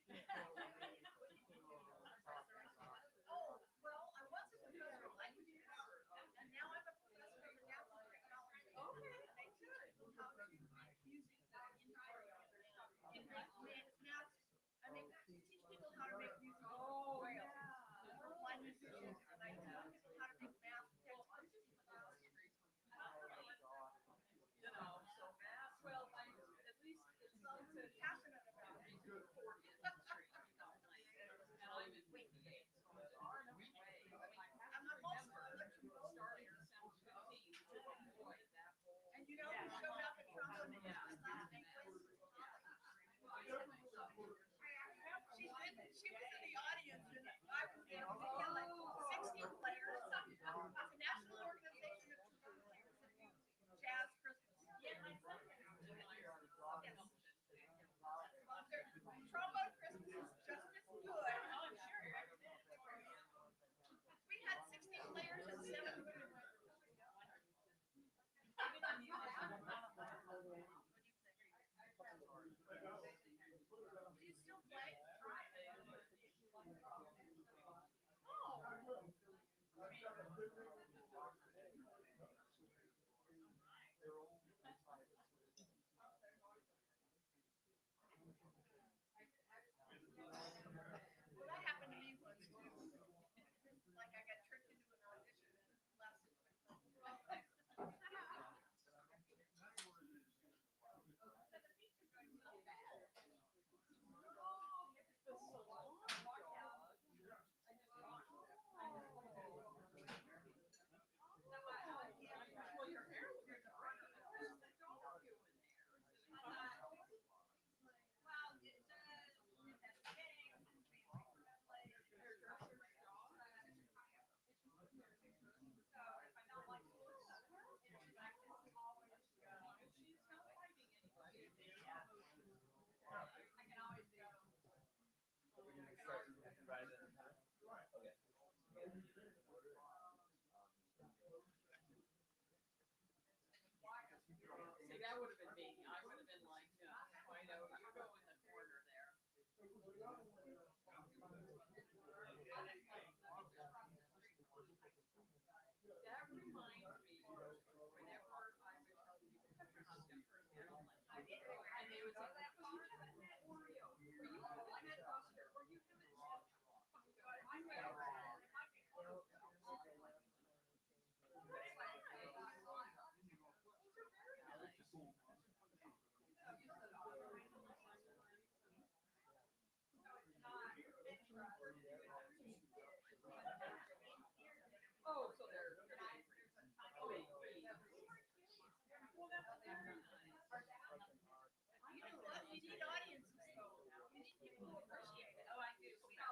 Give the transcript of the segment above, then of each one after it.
Oh, well, I was a professor of languages, and now I'm a professor of adaptive technology. Okay. They teach people how to make music in and make math. I mean, teach people how to make music. Oh, yeah. For blind musicians, and I teach people how to make math textbooks. You know, so math, well, at least it's So a passionate about it. good for the industry, you know, and I'm in 58, so there are no way. I And I'm also remember a trombone starting player. in 715 to avoid that whole. And you know who showed up at trombone in his last name was? She was in the audience and I was yelling, 16 players. It's a national organization of trombone players that do jazz Christmas. Yes. Trombone Christmas is just as good. I'm sure. We had 16 players and 7 women. Do you still play? Oh. Well, that happened to me once too. Like I got tricked into an audition and left it. Well, your hair was good. Where's the dog you in there? Well, She's not fighting anybody. I can always go. See, that would have been me. I would have been like, Fido, you go in the corner there. That reminds me, whenever I would tell people how different Maryland is, and they would say, well, you haven't met Oreo, or you haven't met Buster, or you haven't met. I know. Oh, so they're oh, they, well, that's very nice. You know what? You need audiences though. You need people who appreciate it. Oh, I do. Like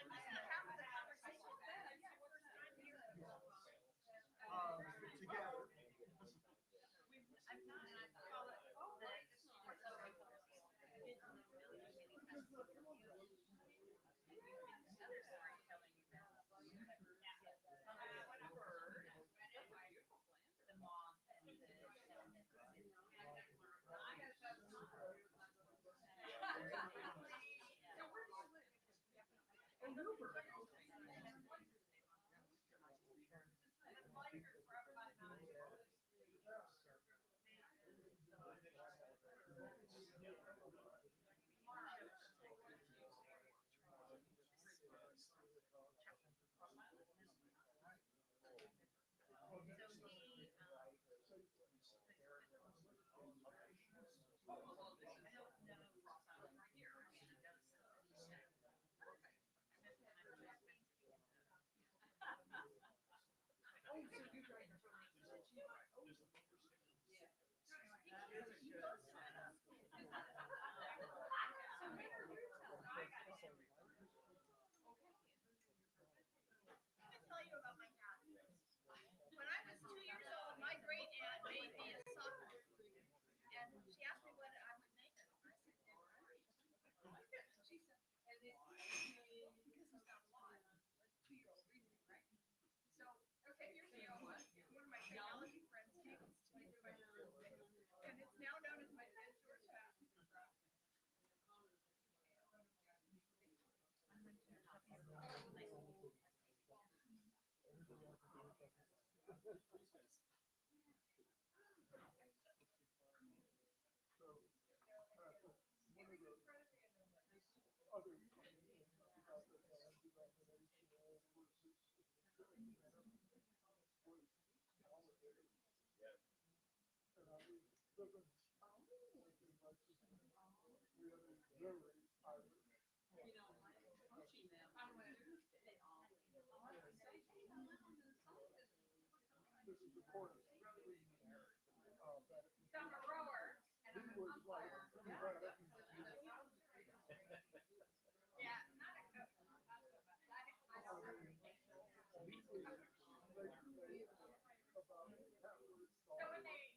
this is half of the conversation. Together. I'm not. Let me tell you about my dad. When I was 2 years old, my great aunt made me a sock. And she asked me what I was I'm a rower. And I'm a umpire. Yeah, not a coach. So when they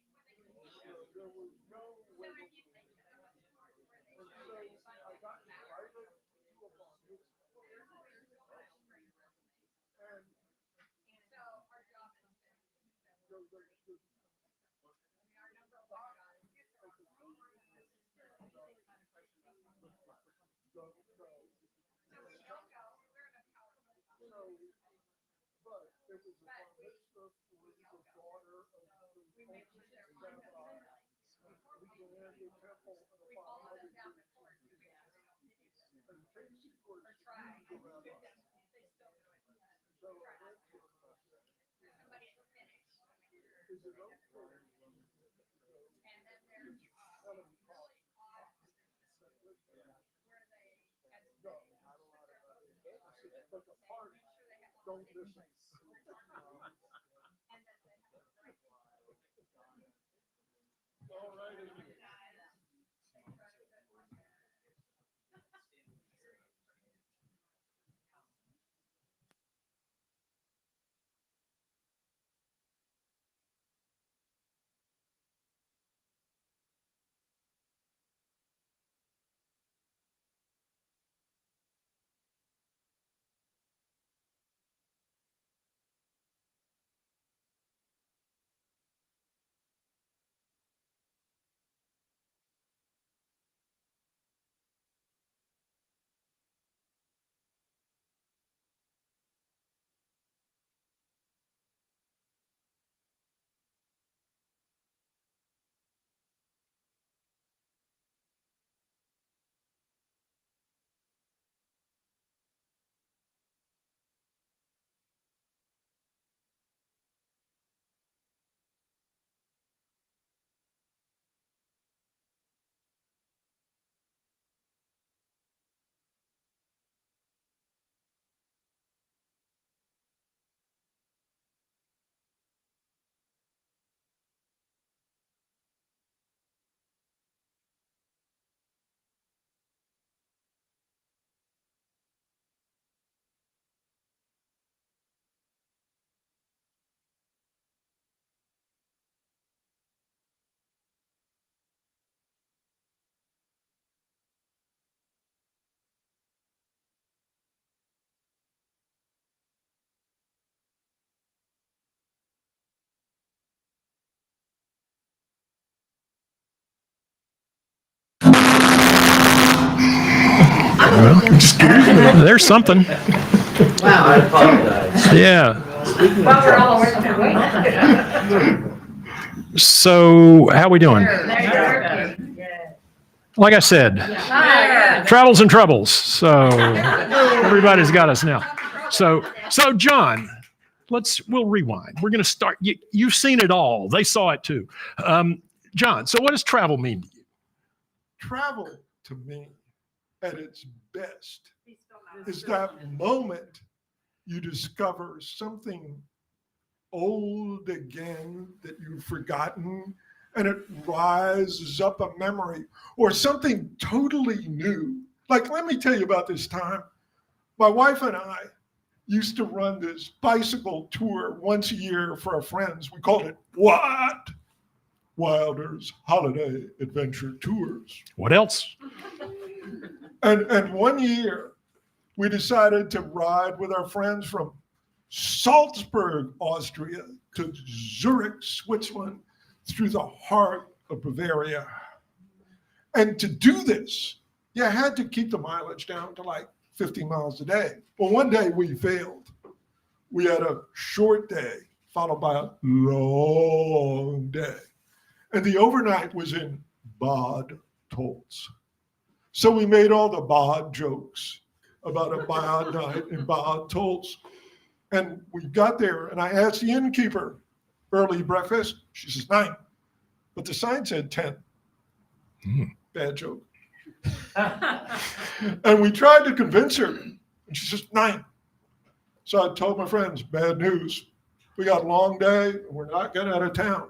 so if you think that it was smart where they I got invited to a bar mitzvah. There's always so much great resumes. And so our job is to our number one guy is our so we don't go. We're in a power play. But it was a bar mitzvah for the daughter of the We make sure they're on the we go in the temple and we follow them down the court. We have to continue this. and Casey was Or try. the rabbi. They still do it. So I went to him and I said, Somebody at the finish. is it okay? And then there's Tell him to call. really odd where they had to No. I said, but the party, don't listen. and then they have to All right. There's something. Wow, I apologize. Yeah. Well, we're all working. So, how we doing? Like I said, travels and troubles. So, everybody's got us now. So John, we'll rewind. We're going to start. You've seen it all. They saw it too. John, so what does travel mean to you? Travel to me at its best is that moment you discover something old again that you've forgotten and it rises up a memory, or something totally new. Like, let me tell you about this time. My wife and I used to run this bicycle tour once a year for our friends. We called it what? Wylder's Holiday Adventure Tours. What else? And one year, we decided to ride with our friends from Salzburg, Austria, to Zurich, Switzerland, through the heart of Bavaria. And to do this, you had to keep the mileage down to like 50 miles a day. Well, one day we failed. We had a short day, followed by a long day. And the overnight was in Bad Tolz. So we made all the Bad jokes about a bad night in Bad Tolz. And we got there, and I asked the innkeeper, early breakfast? She says 9. But the sign said 10. Bad joke. And we tried to convince her, and she says 9. So I told my friends, bad news. We got a long day, and we're not getting out of town.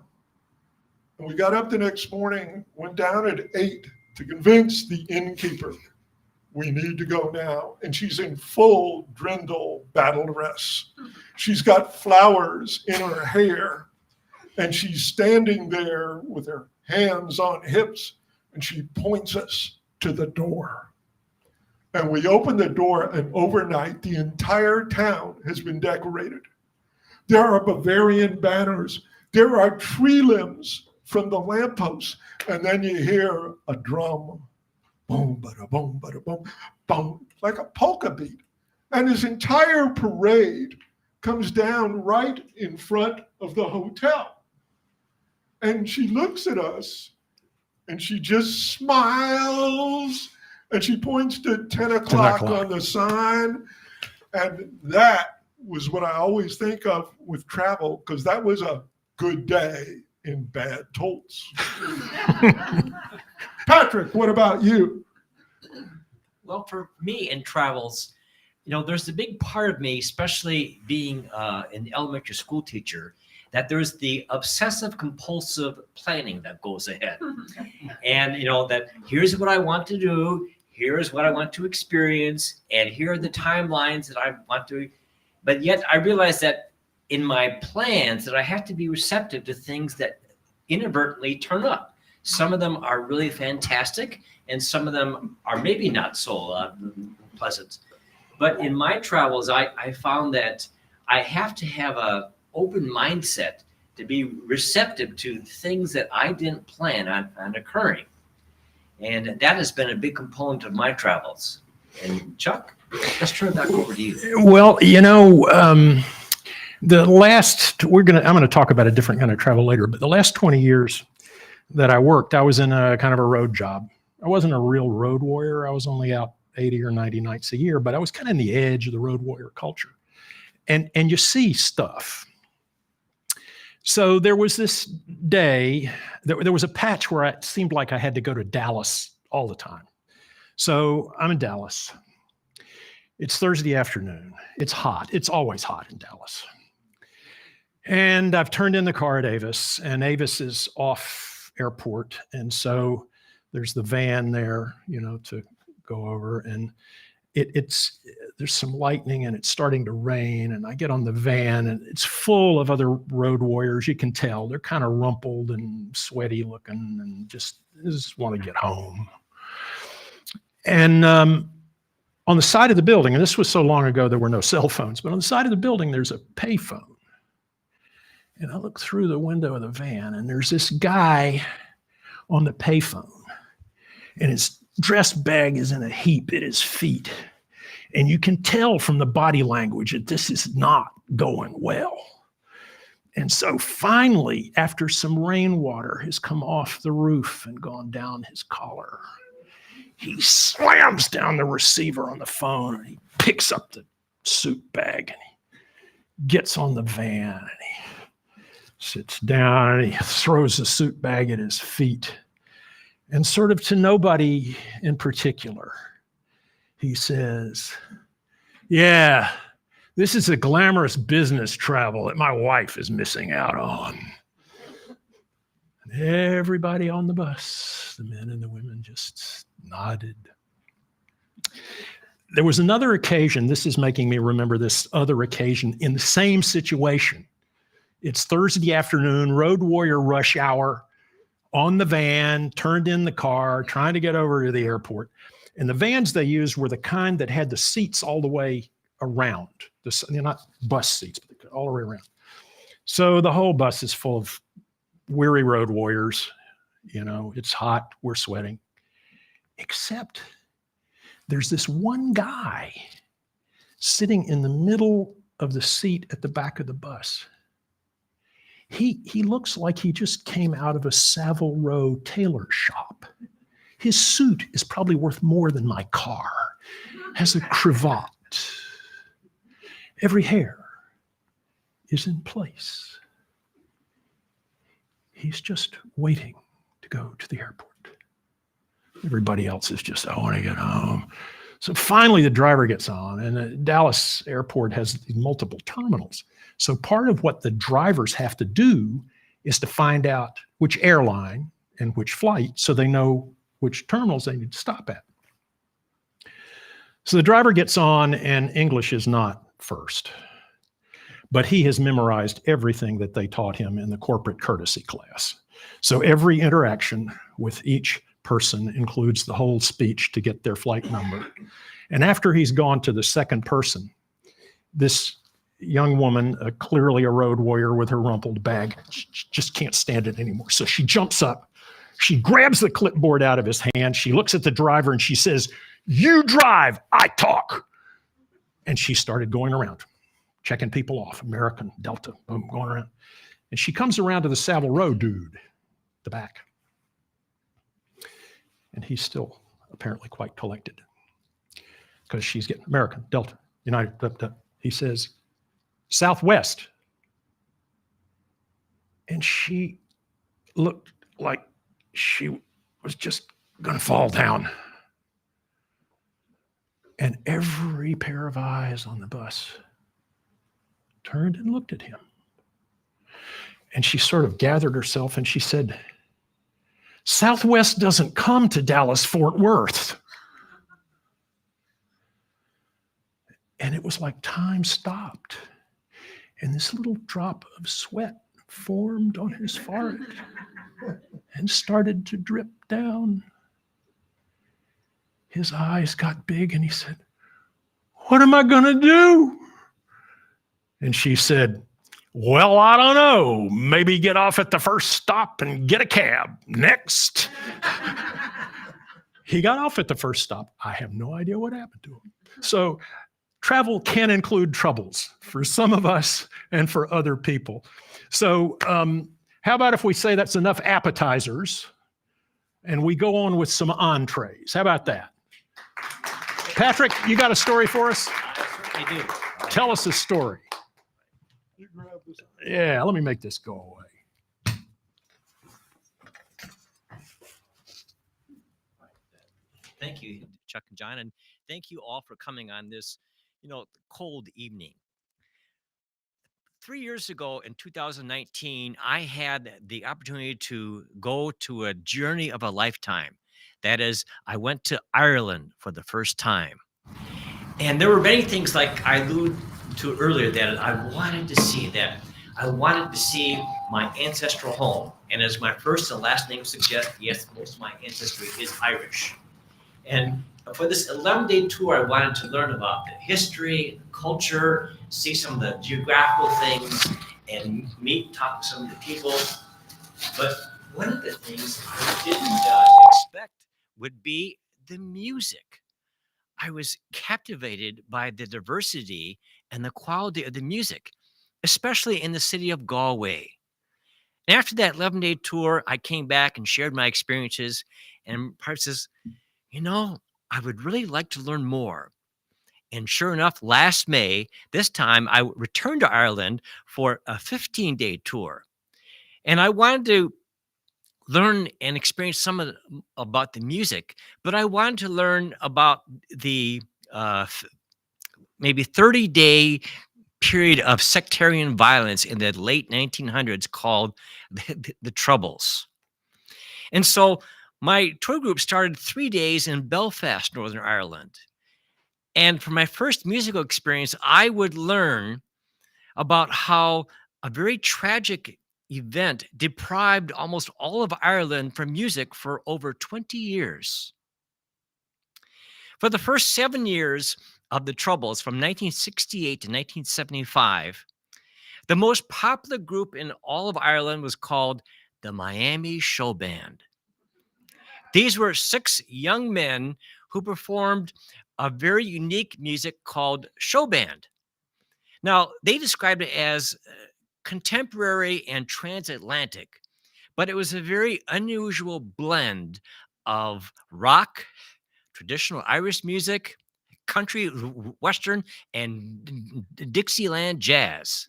And we got up the next morning, went down at 8 to convince the innkeeper we need to go now. And she's in full Drindle battle dress. She's got flowers in her hair, and she's standing there with her hands on hips, and she points us to the door. And we open the door, and overnight, the entire town has been decorated. There are Bavarian banners. There are tree limbs from the lampposts. And then you hear a drum, boom, bada, boom, bada, boom, boom, like a polka beat. And his entire parade comes down right in front of the hotel. And she looks at us, and she just smiles, and she points to 10 o'clock on the sign. And that was what I always think of with travel, because that was a good day in Bad Tolz. Patrick, what about you? Well, for me in travels, there's a big part of me, especially being an elementary school teacher, that there's the obsessive compulsive planning that goes ahead. And, that here's what I want to do, here's what I want to experience, and here are the timelines that I want to. But yet I realize that in my plans that I have to be receptive to things that inadvertently turn up. Some of them are really fantastic, and some of them are maybe not so pleasant. But in my travels, I found that I have to have an open mindset to be receptive to things that I didn't plan on occurring. And that has been a big component of my travels. And Chuck, let's turn it back over to you. Well, I'm going to talk about a different kind of travel later, but the last 20 years that I worked, I was in a kind of a road job. I wasn't a real road warrior. I was only out 80 or 90 nights a year, but I was kind of in the edge of the road warrior culture. And you see stuff. So there was this day, there was a patch where it seemed like I had to go to Dallas all the time. So I'm in Dallas. It's Thursday afternoon. It's hot. It's always hot in Dallas. And I've turned in the car at Avis, and Avis is off airport. And so there's the van there, to go over, and there's some lightning, and it's starting to rain, and I get on the van, and it's full of other road warriors. You can tell they're kind of rumpled and sweaty looking, and just want to get home. And on the side of the building, and this was so long ago there were no cell phones, but on the side of the building there's a payphone. And I look through the window of the van, and there's this guy on the payphone, and his dress bag is in a heap at his feet. And you can tell from the body language that this is not going well. And so finally, after some rainwater has come off the roof and gone down his collar, he slams down the receiver on the phone, and he picks up the suit bag, and he gets on the van, and he sits down, and he throws the suit bag at his feet. And sort of to nobody in particular, he says, "Yeah, this is a glamorous business travel that my wife is missing out on." And everybody on the bus, the men and the women, just nodded. There was another occasion, this is making me remember this other occasion in the same situation. It's Thursday afternoon, road warrior rush hour, on the van, turned in the car, trying to get over to the airport. And the vans they used were the kind that had the seats all the way around. They're not bus seats, but all the way around. So the whole bus is full of weary road warriors. It's hot, we're sweating. Except there's this one guy sitting in the middle of the seat at the back of the bus. He looks like he just came out of a Savile Row tailor shop. His suit is probably worth more than my car. Has a cravat. Every hair is in place. He's just waiting to go to the airport. Everybody else is just, I want to get home. So finally the driver gets on, and the Dallas airport has multiple terminals. So part of what the drivers have to do is to find out which airline and which flight so they know which terminals they need to stop at. So the driver gets on, and English is not first, but he has memorized everything that they taught him in the corporate courtesy class. So every interaction with each person includes the whole speech to get their flight number. And after he's gone to the second person, this young woman, clearly a road warrior with her rumpled bag, just can't stand it anymore. So she jumps up, she grabs the clipboard out of his hand, she looks at the driver and she says, "You drive, I talk." And she started going around, checking people off, American, Delta, boom, going around. And she comes around to the Savile Row dude, the back. And he's still apparently quite collected because she's getting American, Delta, United, Delta. He says, "Southwest." And she looked like she was just going to fall down. And every pair of eyes on the bus turned and looked at him. And she sort of gathered herself and she said, "Southwest doesn't come to Dallas Fort Worth." And it was like time stopped. And this little drop of sweat formed on his forehead and started to drip down. His eyes got big and he said, "What am I going to do?" And she said, "Well, I don't know. Maybe get off at the first stop and get a cab. Next." He got off at the first stop. I have no idea what happened to him. So travel can include troubles for some of us and for other people. So how about if we say that's enough appetizers and we go on with some entrees? How about that? Patrick, you got a story for us? I do. Tell us a story. You grab this. Yeah, let me make this go away. Thank you, Chuck and John, and thank you all for coming on this, cold evening. 3 years ago in 2019, I had the opportunity to go to a journey of a lifetime. That is, I went to Ireland for the first time. And there were many things like I alluded to earlier that I wanted to see, my ancestral home. And as my first and last name suggest, yes, most of my ancestry is Irish. And for this 11-day tour, I wanted to learn about the history, culture, see some of the geographical things, and talk to some of the people. But one of the things I didn't expect would be the music. I was captivated by the diversity and the quality of the music, especially in the city of Galway. And after that 11-day tour, I came back and shared my experiences, and Parts says, I would really like to learn more. And sure enough, last May, this time I returned to Ireland for a 15-day tour. And I wanted to learn and experience some about the music, but I wanted to learn about the maybe 30-day period of sectarian violence in the late 1900s called the Troubles. And so my tour group started 3 days in Belfast, Northern Ireland. And for my first musical experience, I would learn about how a very tragic event deprived almost all of Ireland from music for over 20 years. For the first 7 years of the Troubles, from 1968 to 1975, the most popular group in all of Ireland was called the Miami Show Band. These were 6 young men who performed a very unique music called show band. Now, they described it as contemporary and transatlantic, but it was a very unusual blend of rock, traditional Irish music, country, western, and Dixieland jazz.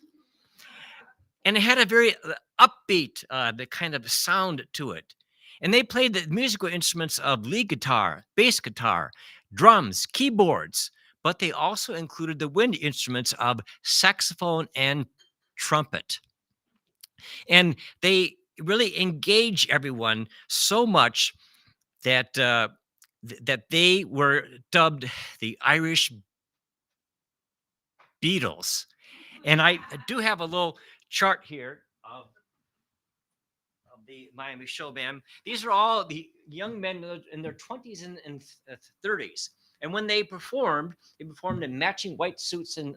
And it had a very upbeat the kind of sound to it. And they played the musical instruments of lead guitar, bass guitar, drums, keyboards, but they also included the wind instruments of saxophone and trumpet. And they really engage everyone so much that that they were dubbed the Irish Beatles. And I do have a little chart here of the Miami Show Band. These are all the young men in their 20s and 30s. And when they performed in matching white suits and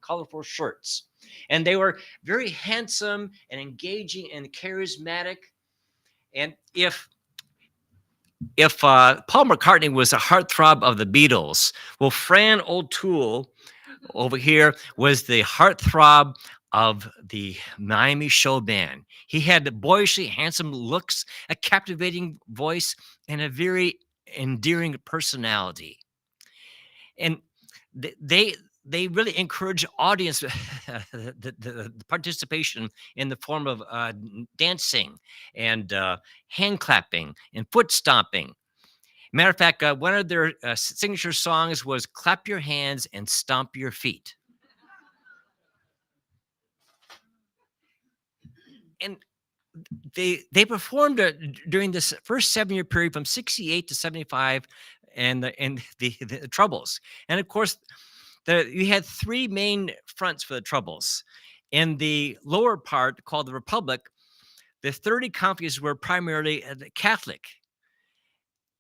colorful shirts. And they were very handsome and engaging and charismatic. And if Paul McCartney was a heartthrob of the Beatles, well, Fran O'Toole over here was the heartthrob of the Miami Show Band. He had the boyishly handsome looks, a captivating voice, and a very endearing personality. And they really encourage audience the participation in the form of dancing and hand clapping and foot stomping. Matter of fact, one of their signature songs was "Clap Your Hands and Stomp Your Feet." And they performed during this first 7-year period from 68 to 75 and the Troubles. And of course, you had three main fronts for the Troubles. In the lower part, called the Republic, the 30 counties were primarily Catholic.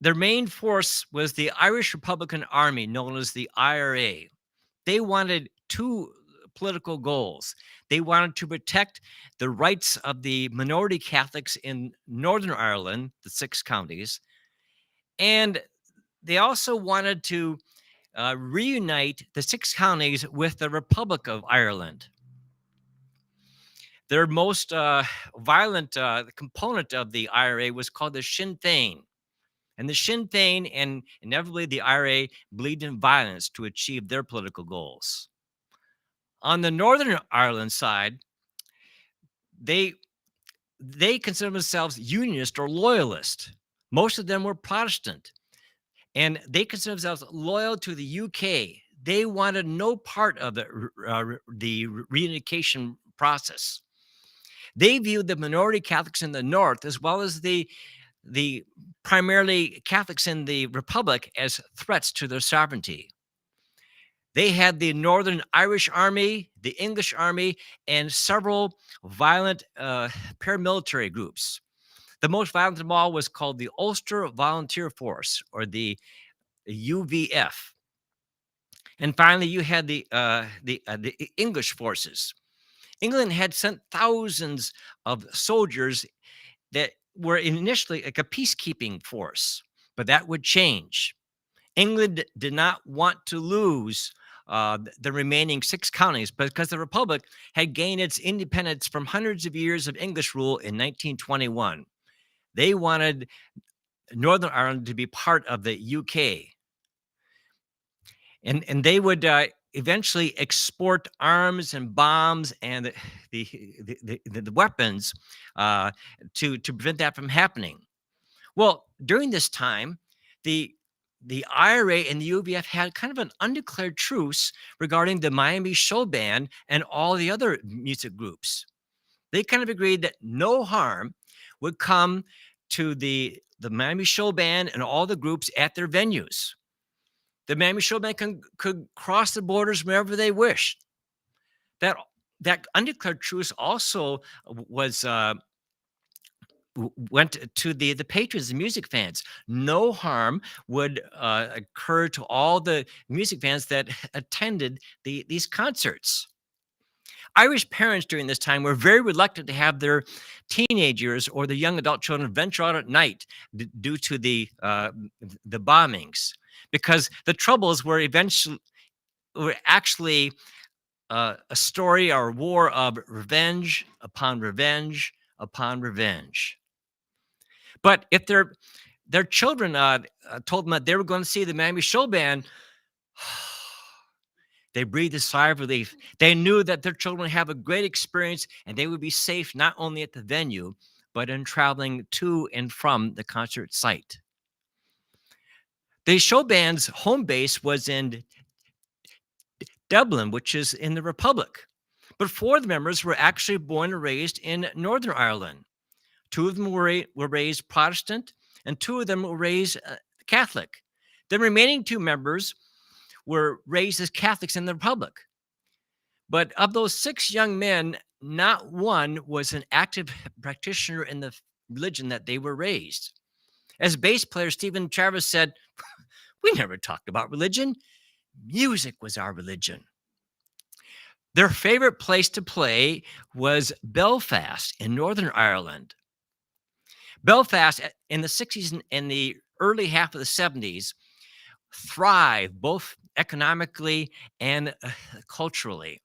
Their main force was the Irish Republican Army, known as the IRA. They wanted two political goals. They wanted to protect the rights of the minority Catholics in Northern Ireland, the 6 counties, and they also wanted to reunite the 6 counties with the Republic of Ireland. Their most violent component of the IRA was called the Sinn Féin. And the Sinn Féin and inevitably the IRA believed in violence to achieve their political goals. On the Northern Ireland side, they considered themselves unionist or loyalist. Most of them were Protestant. And they considered themselves loyal to the UK. They wanted no part of the reunification process. They viewed the minority Catholics in the North, as well as the primarily Catholics in the Republic, as threats to their sovereignty. They had the Northern Irish Army, the English Army, and several violent paramilitary groups. The most violent of them all was called the Ulster Volunteer Force, or the UVF. And finally, you had the English forces. England had sent thousands of soldiers that were initially like a peacekeeping force, but that would change. England did not want to lose the remaining 6 counties because the Republic had gained its independence from hundreds of years of English rule in 1921. They wanted Northern Ireland to be part of the UK. And they would eventually export arms and bombs and the weapons to prevent that from happening. Well, during this time, the IRA and the UVF had kind of an undeclared truce regarding the Miami Show Band and all the other music groups. They kind of agreed that no harm would come to the Miami Show Band and all the groups at their venues. The Miami Show Band could cross the borders wherever they wished. That undeclared truce also was went to the patrons, the music fans. No harm would occur to all the music fans that attended these concerts. Irish parents during this time were very reluctant to have their teenagers or the young adult children venture out at night due to the bombings, because the Troubles were actually a story or a war of revenge upon revenge upon revenge. But if their children told them that they were going to see the Miami Show Band, they breathed a sigh of relief. They knew that their children would have a great experience and they would be safe not only at the venue, but in traveling to and from the concert site. The show band's home base was in Dublin, which is in the Republic. But 4 of the members were actually born and raised in Northern Ireland. 2 of them were raised Protestant, and 2 of them were raised Catholic. The remaining 2 members were raised as Catholics in the Republic. But of those 6 young men, not one was an active practitioner in the religion that they were raised. As bass player Stephen Travis said, "We never talked about religion. Music was our religion." Their favorite place to play was Belfast in Northern Ireland. Belfast in the 60s and the early half of the 70s thrived both economically and culturally.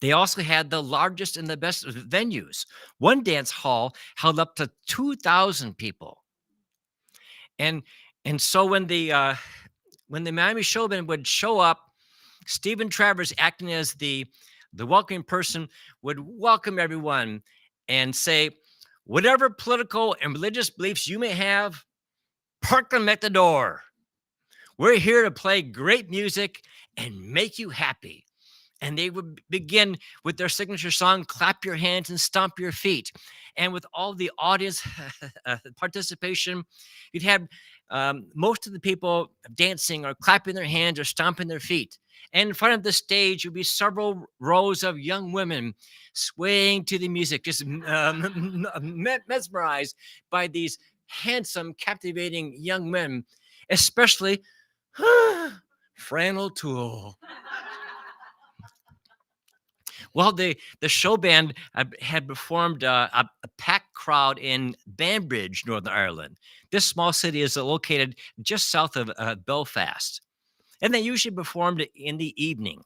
They also had the largest and the best venues. One dance hall held up to 2,000 people. And so when the Miami Show Band would show up, Stephen Travers, acting as the welcoming person, would welcome everyone and say, "Whatever political and religious beliefs you may have, park them at the door. We're here to play great music and make you happy." And they would begin with their signature song, "Clap Your Hands and Stomp Your Feet." And with all the audience participation, you'd have most of the people dancing or clapping their hands or stomping their feet. And in front of the stage would be several rows of young women swaying to the music, just mesmerized by these handsome, captivating young men, especially Fran O'Toole. Well, the show band had performed a packed crowd in Banbridge, Northern Ireland. This small city is located just south of Belfast. And they usually performed in the evening.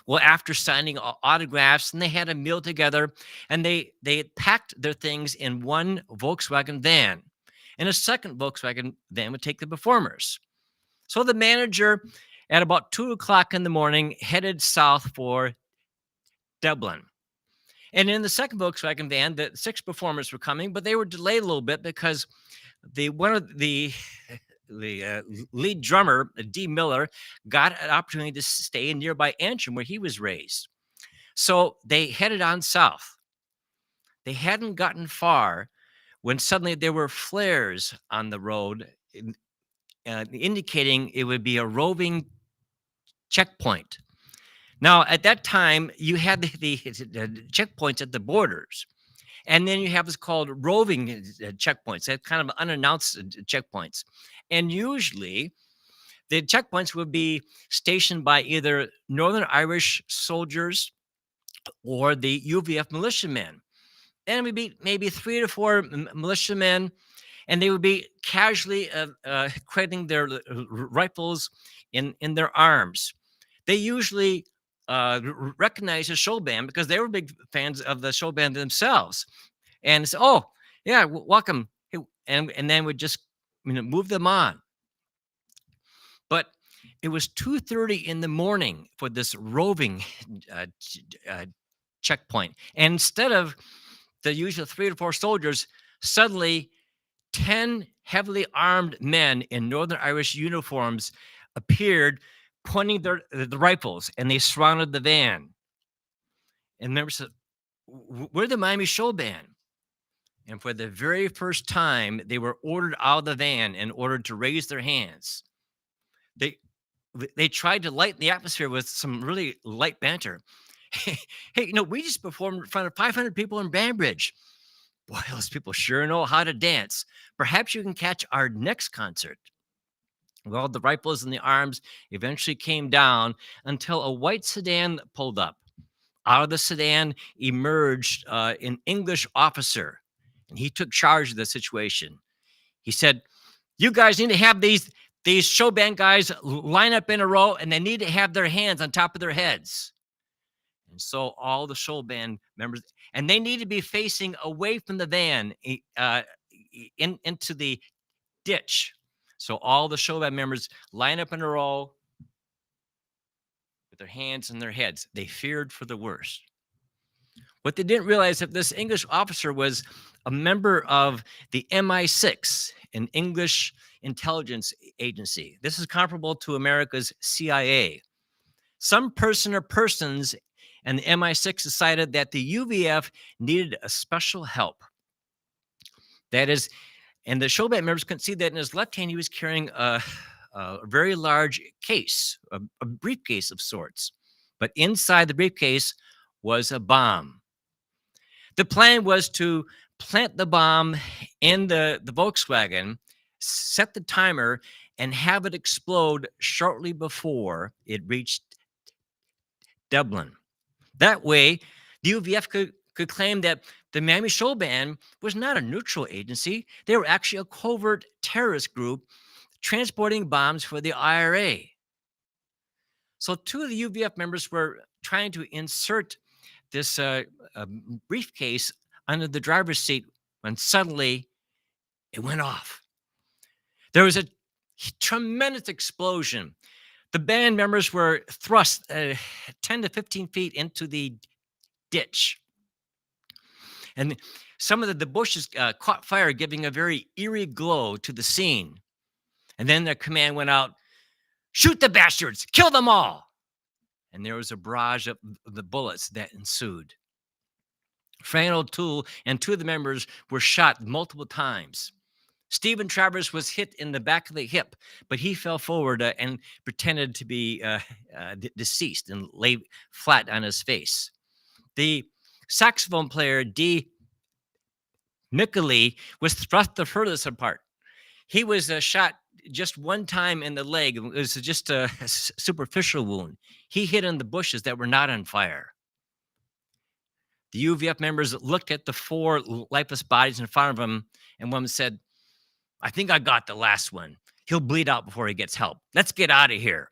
Well, after signing autographs, and they had a meal together, and they packed their things in one Volkswagen van. And a second Volkswagen van would take the performers. So the manager, at about 2 o'clock in the morning, headed south for Dublin. And in the second Volkswagen van, the 6 performers were coming, but they were delayed a little bit because one of the lead drummer, Dee Miller, got an opportunity to stay in nearby Antrim, where he was raised. So they headed on south. They hadn't gotten far when suddenly there were flares on the road, indicating it would be a roving checkpoint. Now, at that time, you had the checkpoints at the borders. And then you have what's called roving checkpoints, that kind of unannounced checkpoints. And usually, the checkpoints would be stationed by either Northern Irish soldiers or the UVF militiamen. And it would be maybe 3 to 4 militiamen, and they would be casually cradling their rifles in their arms. They usually recognize the show band because they were big fans of the show band themselves, and say, "Oh, yeah, welcome," and then would just move them on. But it was 2:30 in the morning for this roving checkpoint, and instead of the usual 3 to 4 soldiers, suddenly 10 heavily armed men in Northern Irish uniforms appeared, pointing the rifles, and they surrounded the van. And members said, "We're the Miami Show Band." And for the very first time, they were ordered out of the van and ordered to raise their hands. They tried to lighten the atmosphere with some really light banter. "Hey, we just performed in front of 500 people in Banbridge. Boy, those people sure know how to dance. Perhaps you can catch our next concert." Well, the rifles and the arms eventually came down until a white sedan pulled up. Out of the sedan emerged an English officer, and he took charge of the situation. He said, "You guys need to have these these show band guys line up in a row and they need to have their hands on top of their heads. And so all the show band members, and they need to be facing away from the van into the ditch. So all the show band members line up in a row with their hands on their heads. They feared for the worst. What they didn't realize that this English officer was a member of the MI6, an English intelligence agency. This is comparable to America's CIA. Some person or persons and the MI6 decided that the UVF needed a special help. That is, and the show band members couldn't see that in his left hand, he was carrying a very large case, a briefcase of sorts. But inside the briefcase was a bomb. The plan was to plant the bomb in the Volkswagen, set the timer, and have it explode shortly before it reached Dublin. That way, the UVF could claim that the Miami Show Band was not a neutral agency. They were actually a covert terrorist group transporting bombs for the IRA. So 2 of the UVF members were trying to insert this briefcase under the driver's seat when suddenly it went off. There was a tremendous explosion. The band members were thrust 10 to 15 feet into the ditch. And some of the bushes caught fire, giving a very eerie glow to the scene. And then the command went out, shoot the bastards, kill them all. And there was a barrage of the bullets that ensued. Frank O'Toole and 2 of the members were shot multiple times. Stephen Travers was hit in the back of the hip, but he fell forward and pretended to be deceased and lay flat on his face. The saxophone player, D. Mickley, was thrust the furthest apart. He was shot just one time in the leg. It was just a superficial wound. He hit in the bushes that were not on fire. The UVF members looked at the 4 lifeless bodies in front of them, and one said, I think I got the last one. He'll bleed out before he gets help. Let's get out of here.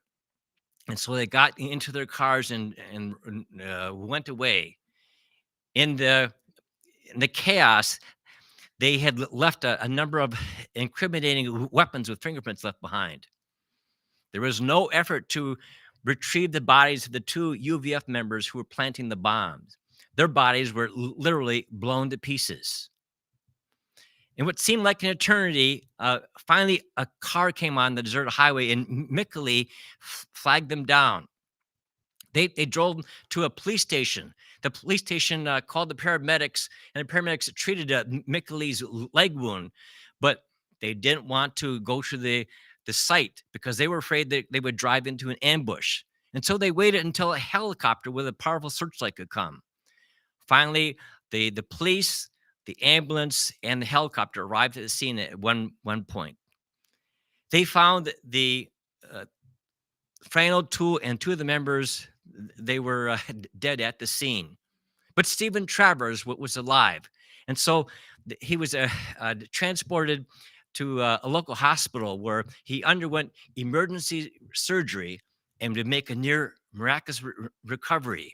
And so they got into their cars and went away. In the chaos, they had left a number of incriminating weapons with fingerprints left behind. There was no effort to retrieve the bodies of the 2 UVF members who were planting the bombs. Their bodies were literally blown to pieces. In what seemed like an eternity, finally a car came on the deserted highway and Mickley flagged them down. They drove to a police station. The police station called the paramedics, and the paramedics treated Mickley's leg wound, but they didn't want to go to the site because they were afraid that they would drive into an ambush. And so they waited until a helicopter with a powerful searchlight could come. Finally, the police, the ambulance, and the helicopter arrived at the scene at one point. They found the Frank O'Toole and 2 of the members, they were dead at the scene. But Stephen Travers was alive. And so he was transported to a local hospital where he underwent emergency surgery and would make a near miraculous recovery.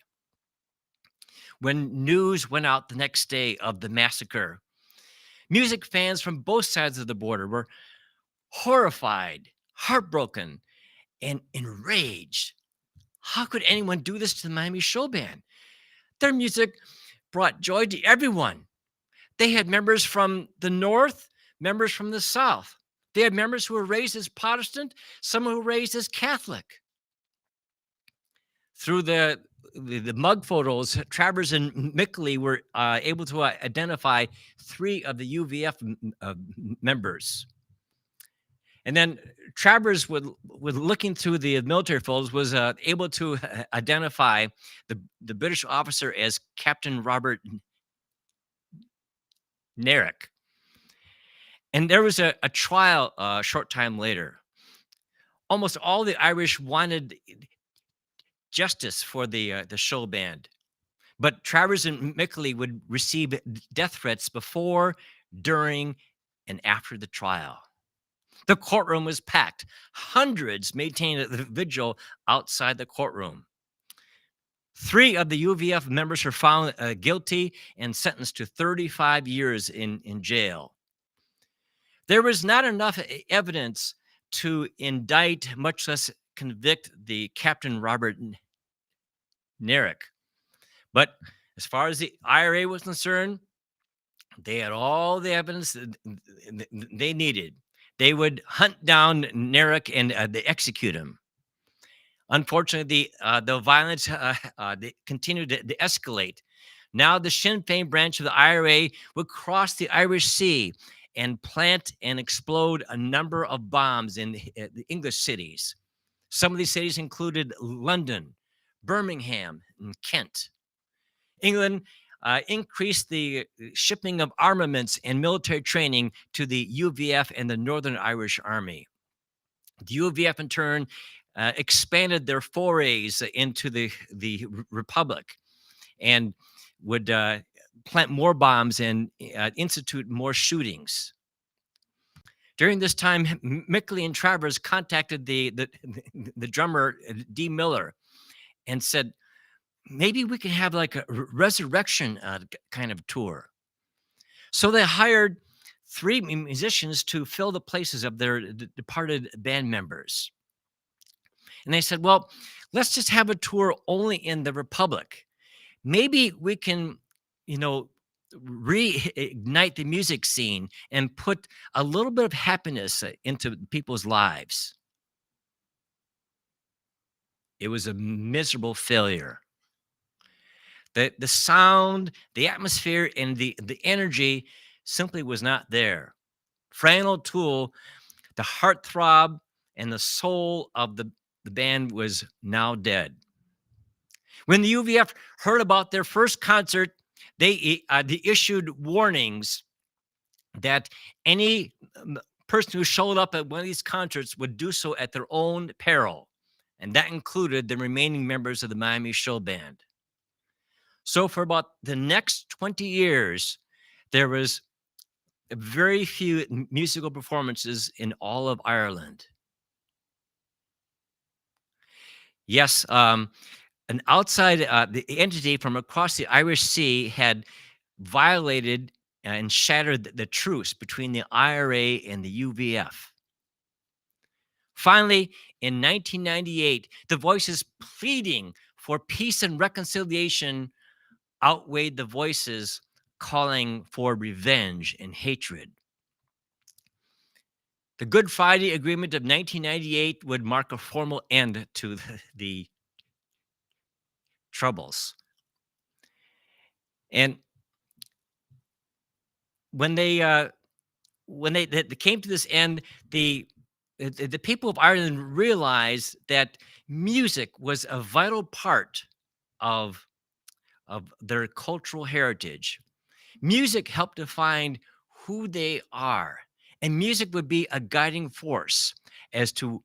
When news went out the next day of the massacre, music fans from both sides of the border were horrified, heartbroken, and enraged. How could anyone do this to the Miami Show Band? Their music brought joy to everyone. They had members from the North, members from the South. They had members who were raised as Protestant, some who were raised as Catholic. Through the mug photos, Travers and Mickley were able to identify 3 of the UVF members. And then Travers, with looking through the military photos, was able to identify the British officer as Captain Robert Narek. And there was a trial a short time later. Almost all the Irish wanted justice for the show band, but Travers and Mickley would receive death threats before, during, and after the trial. The courtroom was packed. Hundreds maintained a vigil outside the courtroom. 3 of the UVF members were found guilty and sentenced to 35 years in jail. There was not enough evidence to indict, much less convict the Captain Robert Narek. But as far as the IRA was concerned, they had all the evidence that they needed. They would hunt down Narek and they execute him. Unfortunately, the violence they continued to escalate. Now the Sinn Féin branch of the IRA would cross the Irish Sea and plant and explode a number of bombs in the English cities. Some of these cities included London, Birmingham, and Kent. England increased the shipping of armaments and military training to the UVF and the Northern Irish Army. The UVF, in turn, expanded their forays into the Republic and would plant more bombs and institute more shootings. During this time, Mickley and Travers contacted the drummer, D. Miller, and said, maybe we can have like a resurrection kind of tour. So they hired 3 musicians to fill the places of their departed band members. And they said, well, let's just have a tour only in the Republic. Maybe we can, reignite the music scene and put a little bit of happiness into people's lives. It was a miserable failure. The sound, the atmosphere, and the energy simply was not there. Fran O'Toole, the heartthrob and the soul of the band, was now dead. When the UVF heard about their first concert, they issued warnings that any person who showed up at one of these concerts would do so at their own peril. And that included the remaining members of the Miami Show Band. So for about the next 20 years, there was very few musical performances in all of Ireland. Yes, an outside the entity from across the Irish Sea had violated and shattered the truce between the IRA and the UVF. Finally, in 1998, the voices pleading for peace and reconciliation outweighed the voices calling for revenge and hatred. The Good Friday Agreement of 1998 would mark a formal end to the Troubles. And when they came to this end, the people of Ireland realized that music was a vital part of their cultural heritage. Music helped define who they are, and music would be a guiding force as to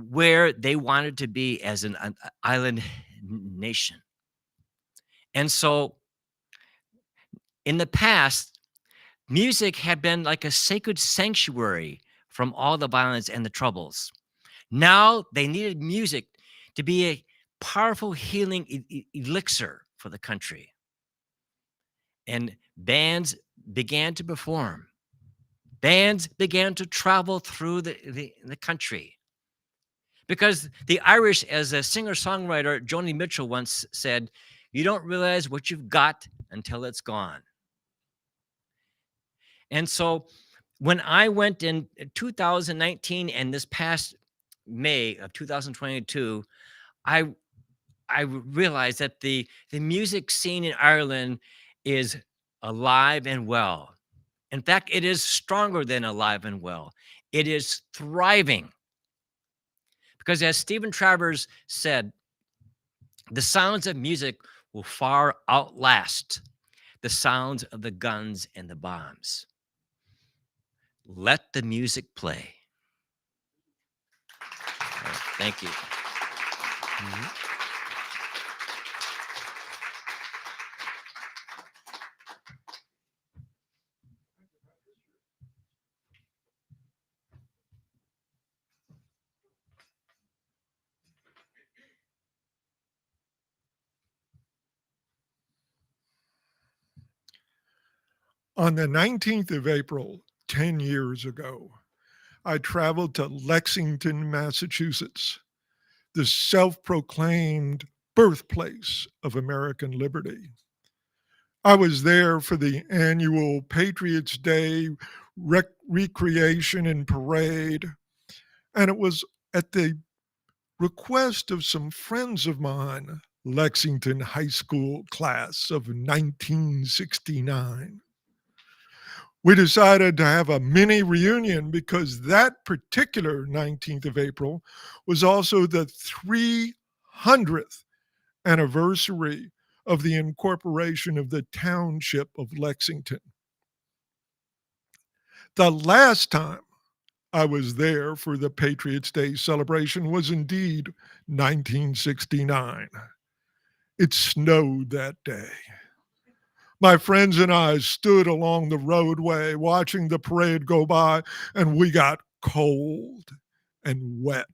where they wanted to be as an island nation. And so in the past, music had been like a sacred sanctuary from all the violence and the troubles. Now they needed music to be a powerful healing elixir for the country. And bands began to perform. Bands began to travel through the country. Because the Irish, as a singer-songwriter, Joni Mitchell once said, you don't realize what you've got until it's gone. And so when I went in 2019 and this past May of 2022, I realized that the music scene in Ireland is alive and well. In fact, it is stronger than alive and well. It is thriving. Because as Stephen Travers said, the sounds of music will far outlast the sounds of the guns and the bombs. Let the music play. Thank you. Mm-hmm. On the 19th of April, 10 years ago, I traveled to Lexington, Massachusetts, the self-proclaimed birthplace of American liberty. I was there for the annual Patriots' Day recreation and parade, and it was at the request of some friends of mine, Lexington High School class of 1969. We decided to have a mini reunion because that particular 19th of April was also the 300th anniversary of the incorporation of the township of Lexington. The last time I was there for the Patriots' Day celebration was indeed 1969. It snowed that day. My friends and I stood along the roadway watching the parade go by, and we got cold and wet.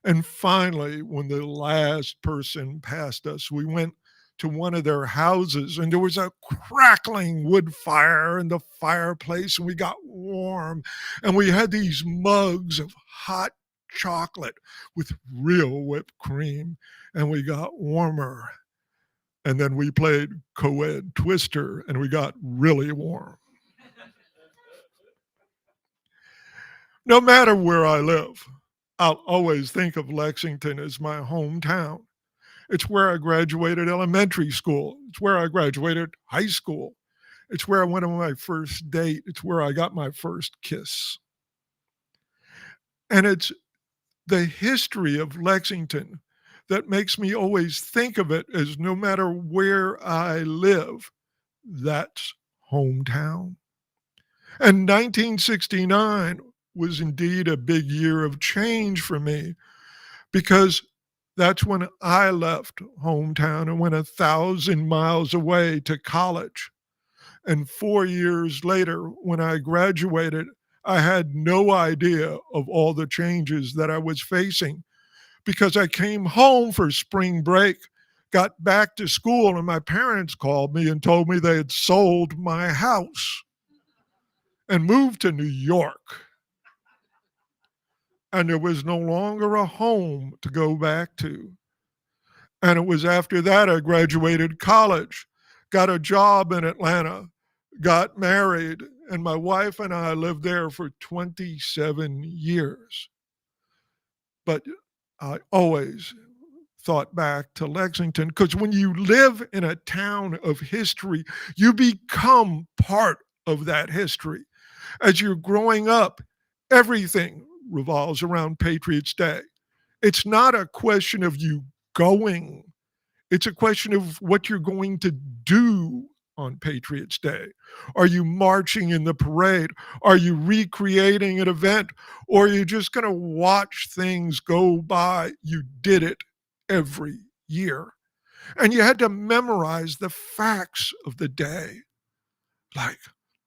And finally, when the last person passed us, we went to one of their houses, and there was a crackling wood fire in the fireplace, and we got warm. And we had these mugs of hot chocolate with real whipped cream, and we got warmer. And then we played co-ed Twister, and we got really warm. No matter where I live, I'll always think of Lexington as my hometown. It's where I graduated elementary school. It's where I graduated high school. It's where I went on my first date. It's where I got my first kiss. And it's the history of Lexington that makes me always think of it as no matter where I live, that's hometown. And 1969 was indeed a big year of change for me because that's when I left hometown and went 1,000 miles away to college. And 4 years later, when I graduated, I had no idea of all the changes that I was facing because I came home for spring break, got back to school, and my parents called me and told me they had sold my house and moved to New York. And there was no longer a home to go back to. And it was after that I graduated college, got a job in Atlanta, got married, and my wife and I lived there for 27 years. But I always thought back to Lexington because when you live in a town of history, you become part of that history. As you're growing up, everything revolves around Patriots' Day. It's not a question of you going, it's a question of what you're going to do on Patriots' Day. Are you marching in the parade? Are you recreating an event? Or are you just going to watch things go by? You did it every year. And you had to memorize the facts of the day. Like,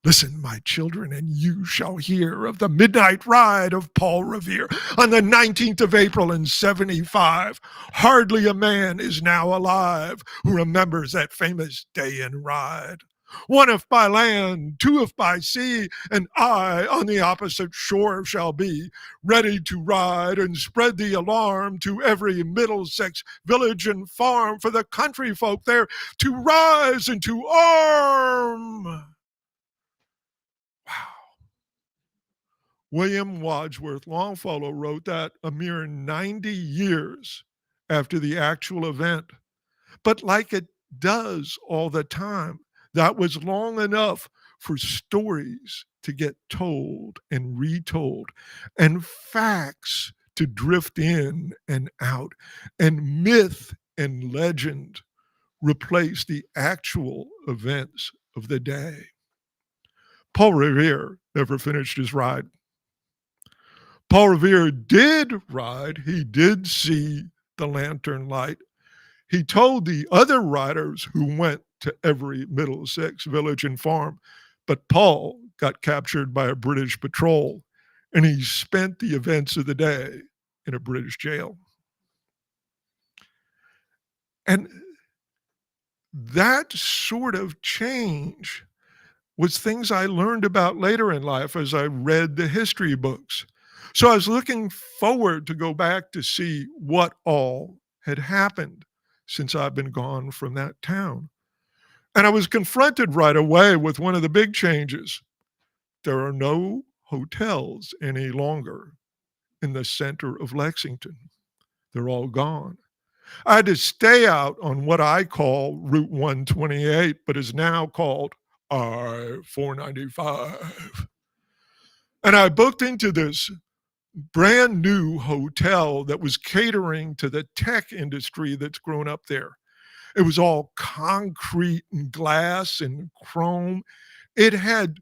listen, my children, and you shall hear of the midnight ride of Paul Revere on the 19th of April in 75. Hardly a man is now alive who remembers that famous day and ride. One if by land, two if by sea, and I on the opposite shore shall be, ready to ride and spread the alarm to every Middlesex village and farm for the country folk there to rise and to arm. Wow. William Wadsworth Longfellow wrote that a mere 90 years after the actual event. But like it does all the time, that was long enough for stories to get told and retold and facts to drift in and out and myth and legend replace the actual events of the day. Paul Revere never finished his ride. Paul Revere did ride. He did see the lantern light. He told the other riders who went to every Middlesex village and farm, but Paul got captured by a British patrol, and he spent the events of the day in a British jail. And that sort of change was things I learned about later in life as I read the history books. So I was looking forward to go back to see what all had happened since I've been gone from that town. And I was confronted right away with one of the big changes. There are no hotels any longer in the center of Lexington. They're all gone. I had to stay out on what I call Route 128, but is now called I-495. And I booked into this brand new hotel that was catering to the tech industry that's grown up there. It was all concrete and glass and chrome. It had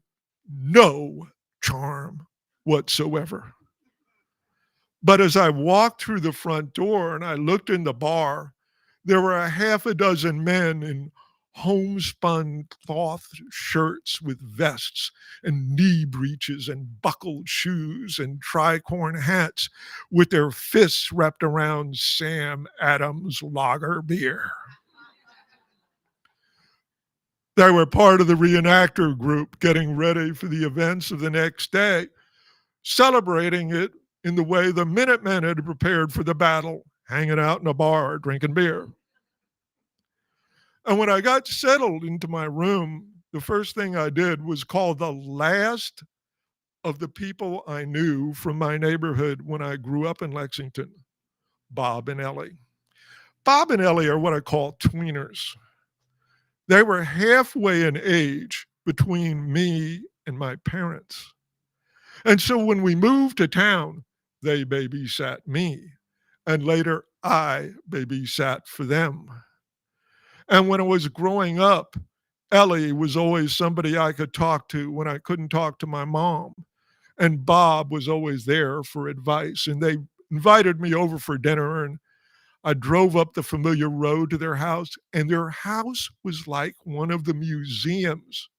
no charm whatsoever. But as I walked through the front door and I looked in the bar, there were a half a dozen men in homespun cloth shirts with vests and knee breeches and buckled shoes and tricorn hats with their fists wrapped around Sam Adams lager beer. They were part of the reenactor group getting ready for the events of the next day, celebrating it in the way the Minutemen had prepared for the battle, hanging out in a bar, drinking beer. And when I got settled into my room, the first thing I did was call the last of the people I knew from my neighborhood when I grew up in Lexington, Bob and Ellie. Bob and Ellie are what I call tweeners. They were halfway in age between me and my parents. And so when we moved to town, they babysat me. And later, I babysat for them. And when I was growing up, Ellie was always somebody I could talk to when I couldn't talk to my mom. And Bob was always there for advice. And they invited me over for dinner, and I drove up the familiar road to their house, and their house was like one of the museums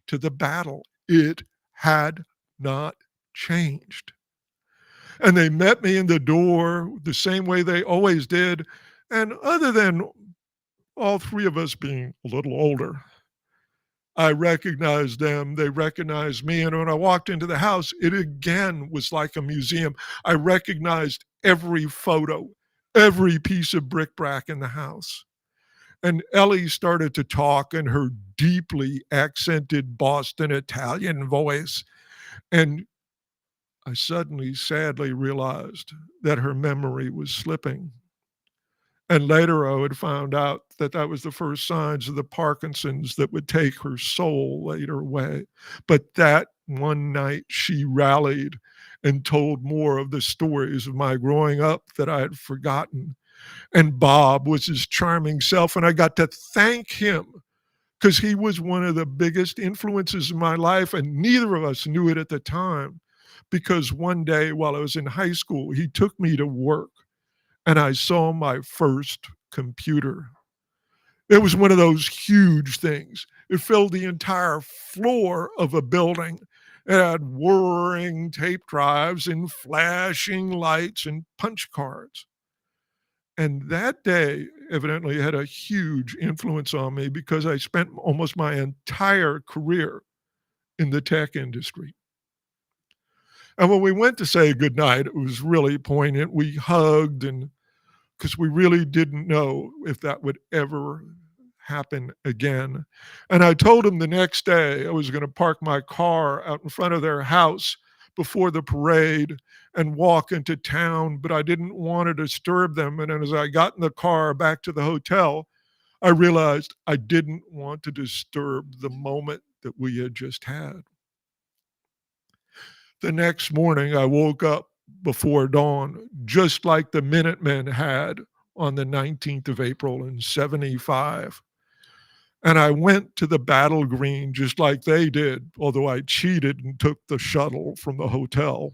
to the battle. It had not changed. And they met me in the door the same way they always did. And other than all three of us being a little older, I recognized them, they recognized me. And when I walked into the house, it again was like a museum. I recognized every photo, every piece of bric-a-brac in the house. And Ellie started to talk in her deeply accented Boston Italian voice. And I suddenly, sadly realized that her memory was slipping. And later I would find out that that was the first signs of the Parkinson's that would take her soul later away. But that one night she rallied and told more of the stories of my growing up that I had forgotten. And Bob was his charming self, and I got to thank him because he was one of the biggest influences in my life, and neither of us knew it at the time. Because one day while I was in high school, he took me to work, and I saw my first computer. It was one of those huge things. It filled the entire floor of a building. It had whirring tape drives and flashing lights and punch cards. And that day evidently had a huge influence on me because I spent almost my entire career in the tech industry. And when we went to say goodnight, it was really poignant. We hugged, and because we really didn't know if that would ever happen again. And I told him the next day I was going to park my car out in front of their house before the parade and walk into town, but I didn't want to disturb them. And as I got in the car back to the hotel, I realized I didn't want to disturb the moment that we had just had. The next morning, I woke up before dawn, just like the Minutemen had on the 19th of April in 75. And I went to the battle green just like they did, although I cheated and took the shuttle from the hotel.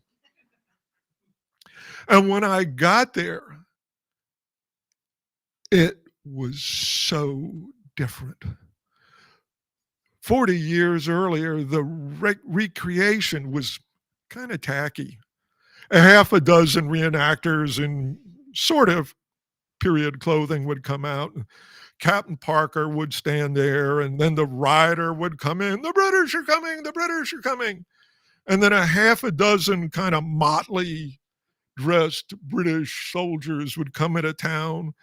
And when I got there, it was so different. 40 years earlier, the recreation was kind of tacky. A half a dozen reenactors in sort of period clothing would come out. Captain Parker would stand there, and then the rider would come in. The British are coming, the British are coming. And then a half a dozen kind of motley dressed British soldiers would come into town.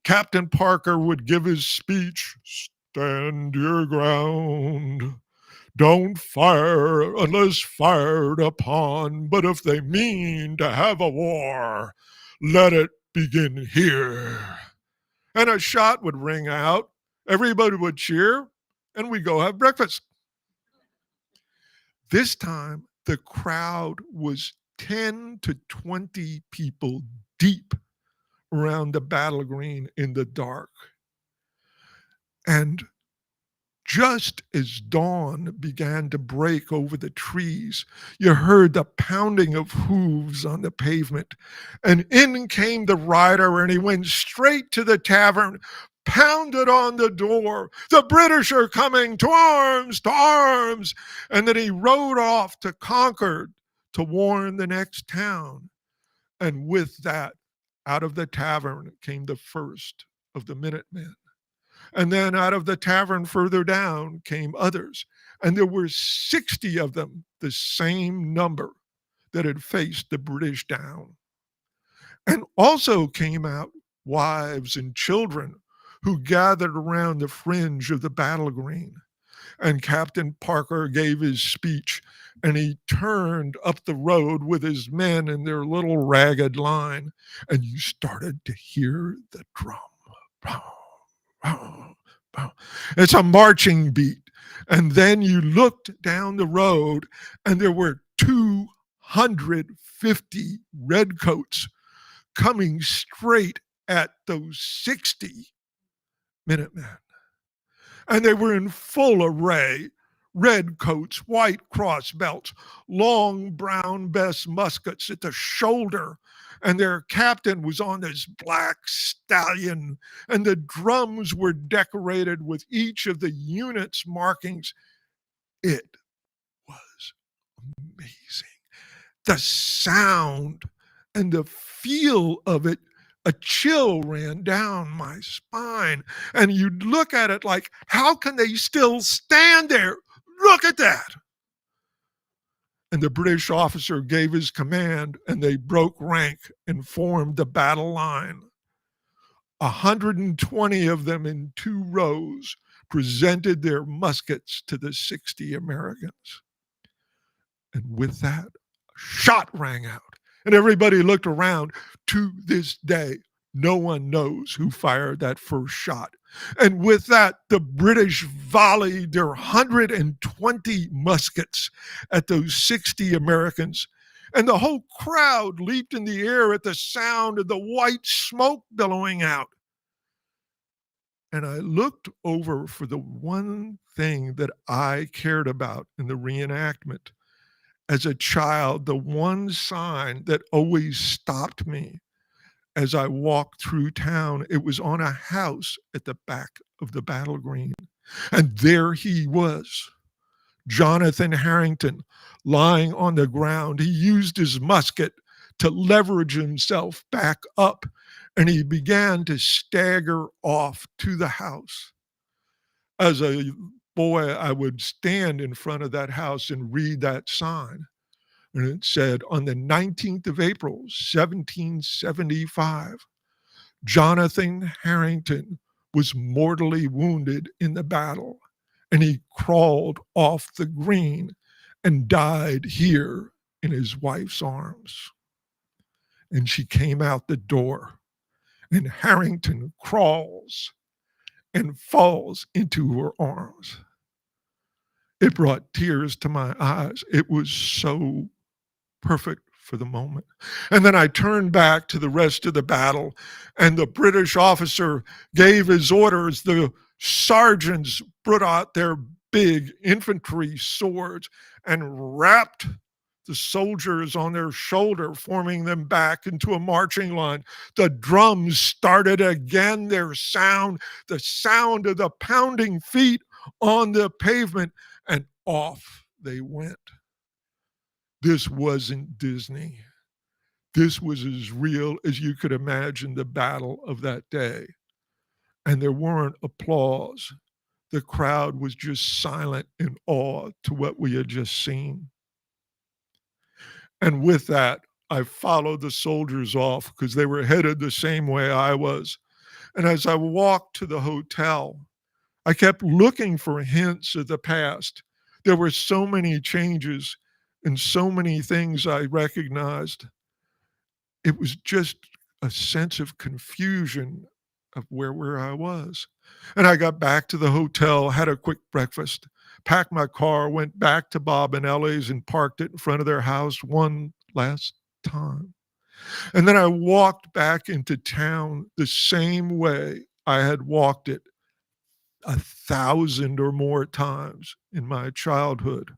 Captain Parker would give his speech, stand your ground. Don't fire unless fired upon, but if they mean to have a war, let it begin here. And a shot would ring out, everybody would cheer, and we'd go have breakfast. This time, the crowd was 10 to 20 people deep around the battle green in the dark. And just as dawn began to break over the trees, you heard the pounding of hooves on the pavement. And in came the rider, and he went straight to the tavern, pounded on the door. The British are coming, to arms, to arms. And then he rode off to Concord to warn the next town. And with that, out of the tavern came the first of the Minutemen. And then out of the tavern further down came others. And there were 60 of them, the same number that had faced the British down. And also came out wives and children who gathered around the fringe of the battle green. And Captain Parker gave his speech, and he turned up the road with his men in their little ragged line. And you started to hear the drum. It's a marching beat. And then you looked down the road, and there were 250 redcoats coming straight at those 60 Minutemen. And they were in full array. Red coats, white cross belts, long brown Bess muskets at the shoulder, and their captain was on this black stallion, and the drums were decorated with each of the unit's markings. It was amazing. The sound and the feel of it, a chill ran down my spine. And you'd look at it like, how can they still stand there? Look at that. And the British officer gave his command, and they broke rank and formed the battle line. 120 of them in 2 rows presented their muskets to the 60 Americans. And with that, a shot rang out, and everybody looked around. To this day, no one knows who fired that first shot. And with that, the British volleyed their 120 muskets at those 60 Americans. And the whole crowd leaped in the air at the sound of the white smoke billowing out. And I looked over for the one thing that I cared about in the reenactment. As a child, the one sign that always stopped me as I walked through town, it was on a house at the back of the battle green. And there he was, Jonathan Harrington, lying on the ground. He used his musket to leverage himself back up, and he began to stagger off to the house. As a boy, I would stand in front of that house and read that sign. And it said, on the 19th of April, 1775, Jonathan Harrington was mortally wounded in the battle, and he crawled off the green and died here in his wife's arms. And she came out the door, and Harrington crawls and falls into her arms. It brought tears to my eyes. It was so perfect for the moment. And then I turned back to the rest of the battle, and the British officer gave his orders. The sergeants brought out their big infantry swords and rapped the soldiers on their shoulder, forming them back into a marching line. The drums started again, their sound, the sound of the pounding feet on the pavement, and off they went. This wasn't Disney. This was as real as you could imagine the battle of that day. and there weren't applause. The crowd was just silent in awe to what we had just seen. And with that, I followed the soldiers off because they were headed the same way I was. And as I walked to the hotel, I kept looking for hints of the past. There were so many changes and so many things I recognized. It was just a sense of confusion of where I was. And I got back to the hotel, had a quick breakfast, packed my car, went back to Bob and Ellie's and parked it in front of their house one last time. And then I walked back into town the same way I had walked it 1,000 or more times in my childhood.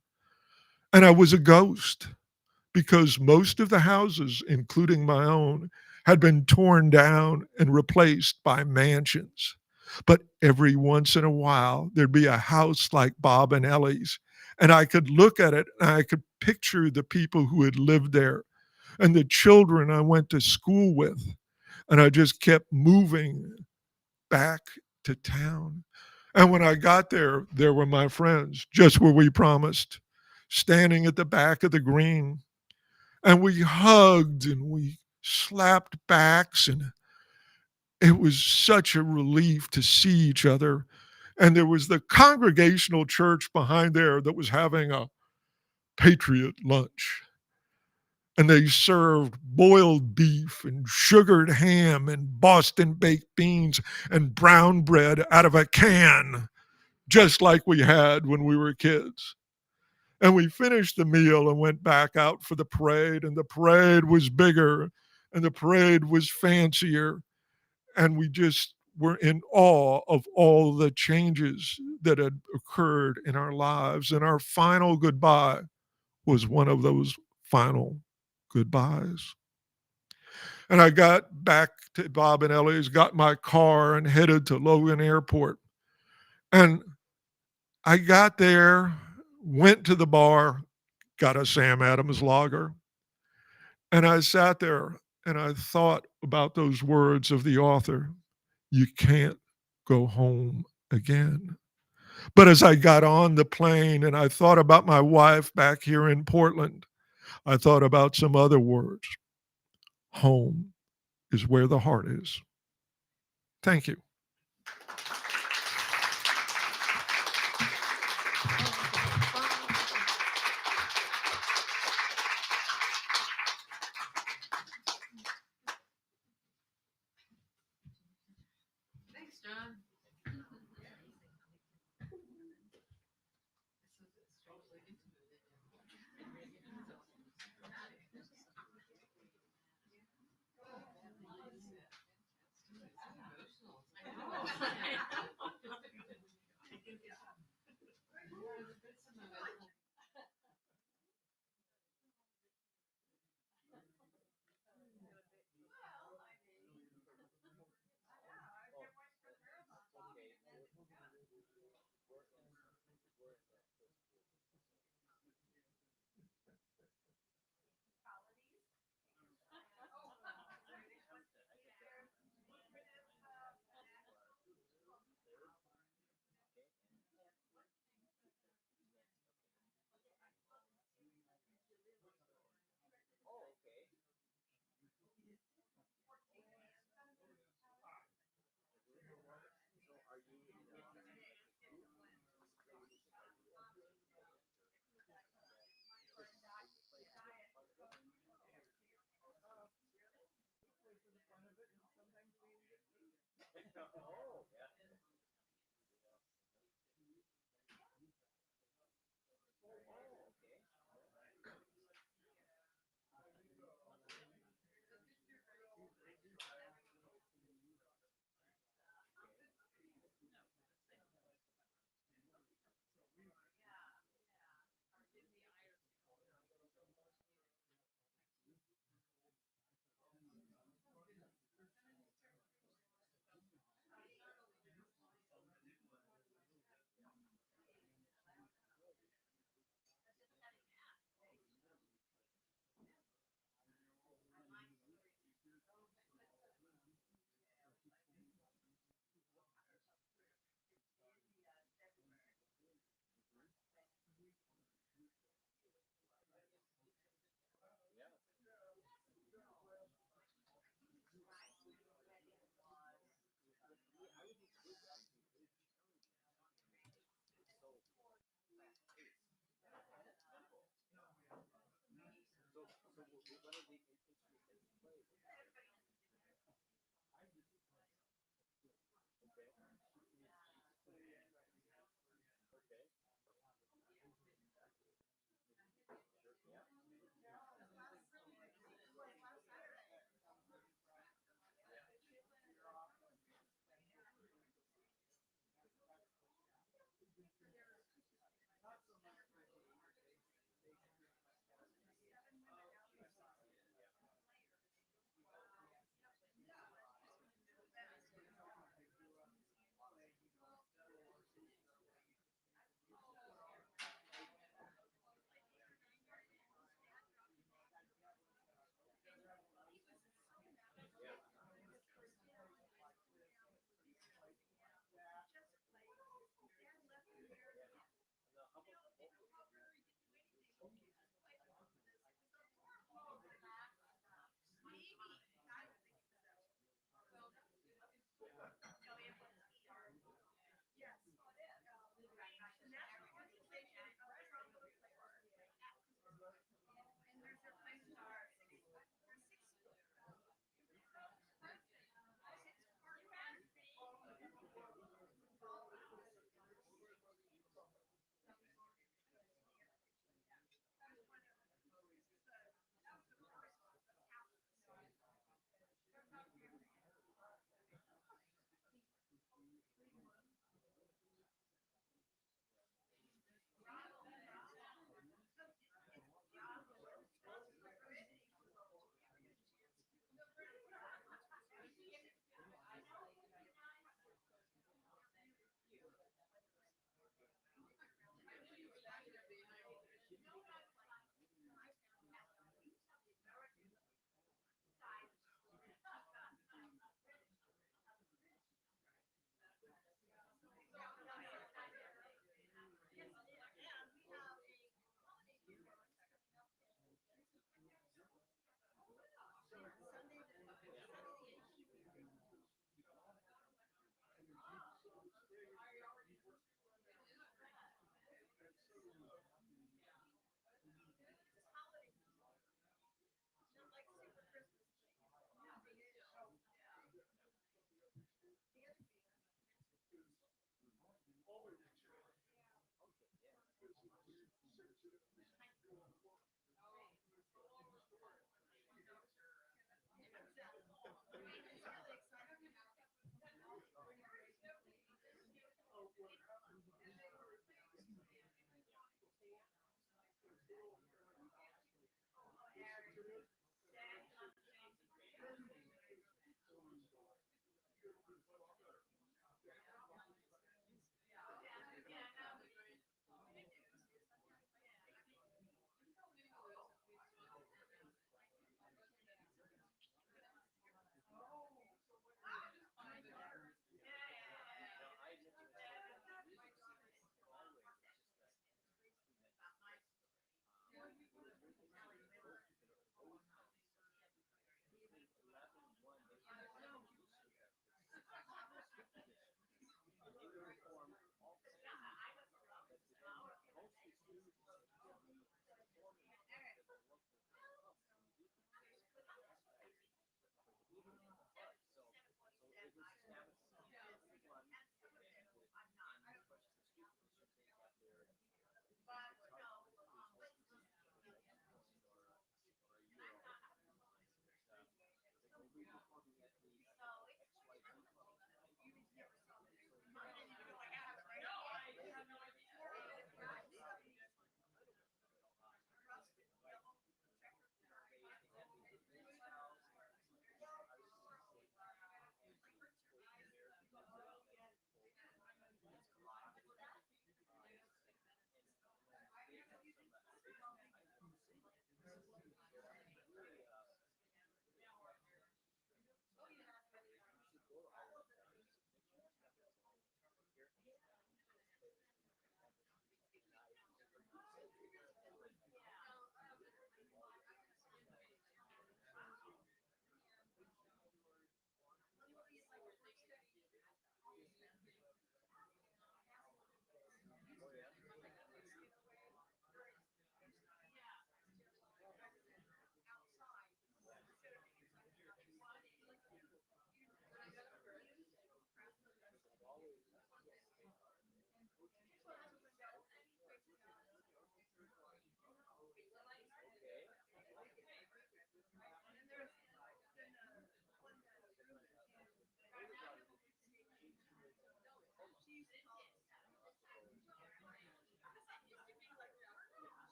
And I was a ghost because most of the houses, including my own, had been torn down and replaced by mansions. But every once in a while, there'd be a house like Bob and Ellie's, and I could look at it and I could picture the people who had lived there and the children I went to school with. And I just kept moving back to town. And when I got there, there were my friends, just where we promised, standing at the back of the green. And we hugged and we slapped backs, and it was such a relief to see each other. And there was the Congregational Church behind there that was having a patriot lunch. And they served boiled beef and sugared ham and Boston baked beans and brown bread out of a can, just like we had when we were kids. And we finished the meal and went back out for the parade, and the parade was bigger and the parade was fancier. And we just were in awe of all the changes that had occurred in our lives. And our final goodbye was one of those final goodbyes. And I got back to Bob and Ellie's, got my car, and headed to Logan Airport. And I got there, went to the bar, got a Sam Adams lager, and I sat there and I thought about those words of the author: you can't go home again. But as I got on the plane and I thought about my wife back here in Portland, I thought about some other words. Home is where the heart is. Thank you. Thanks, John.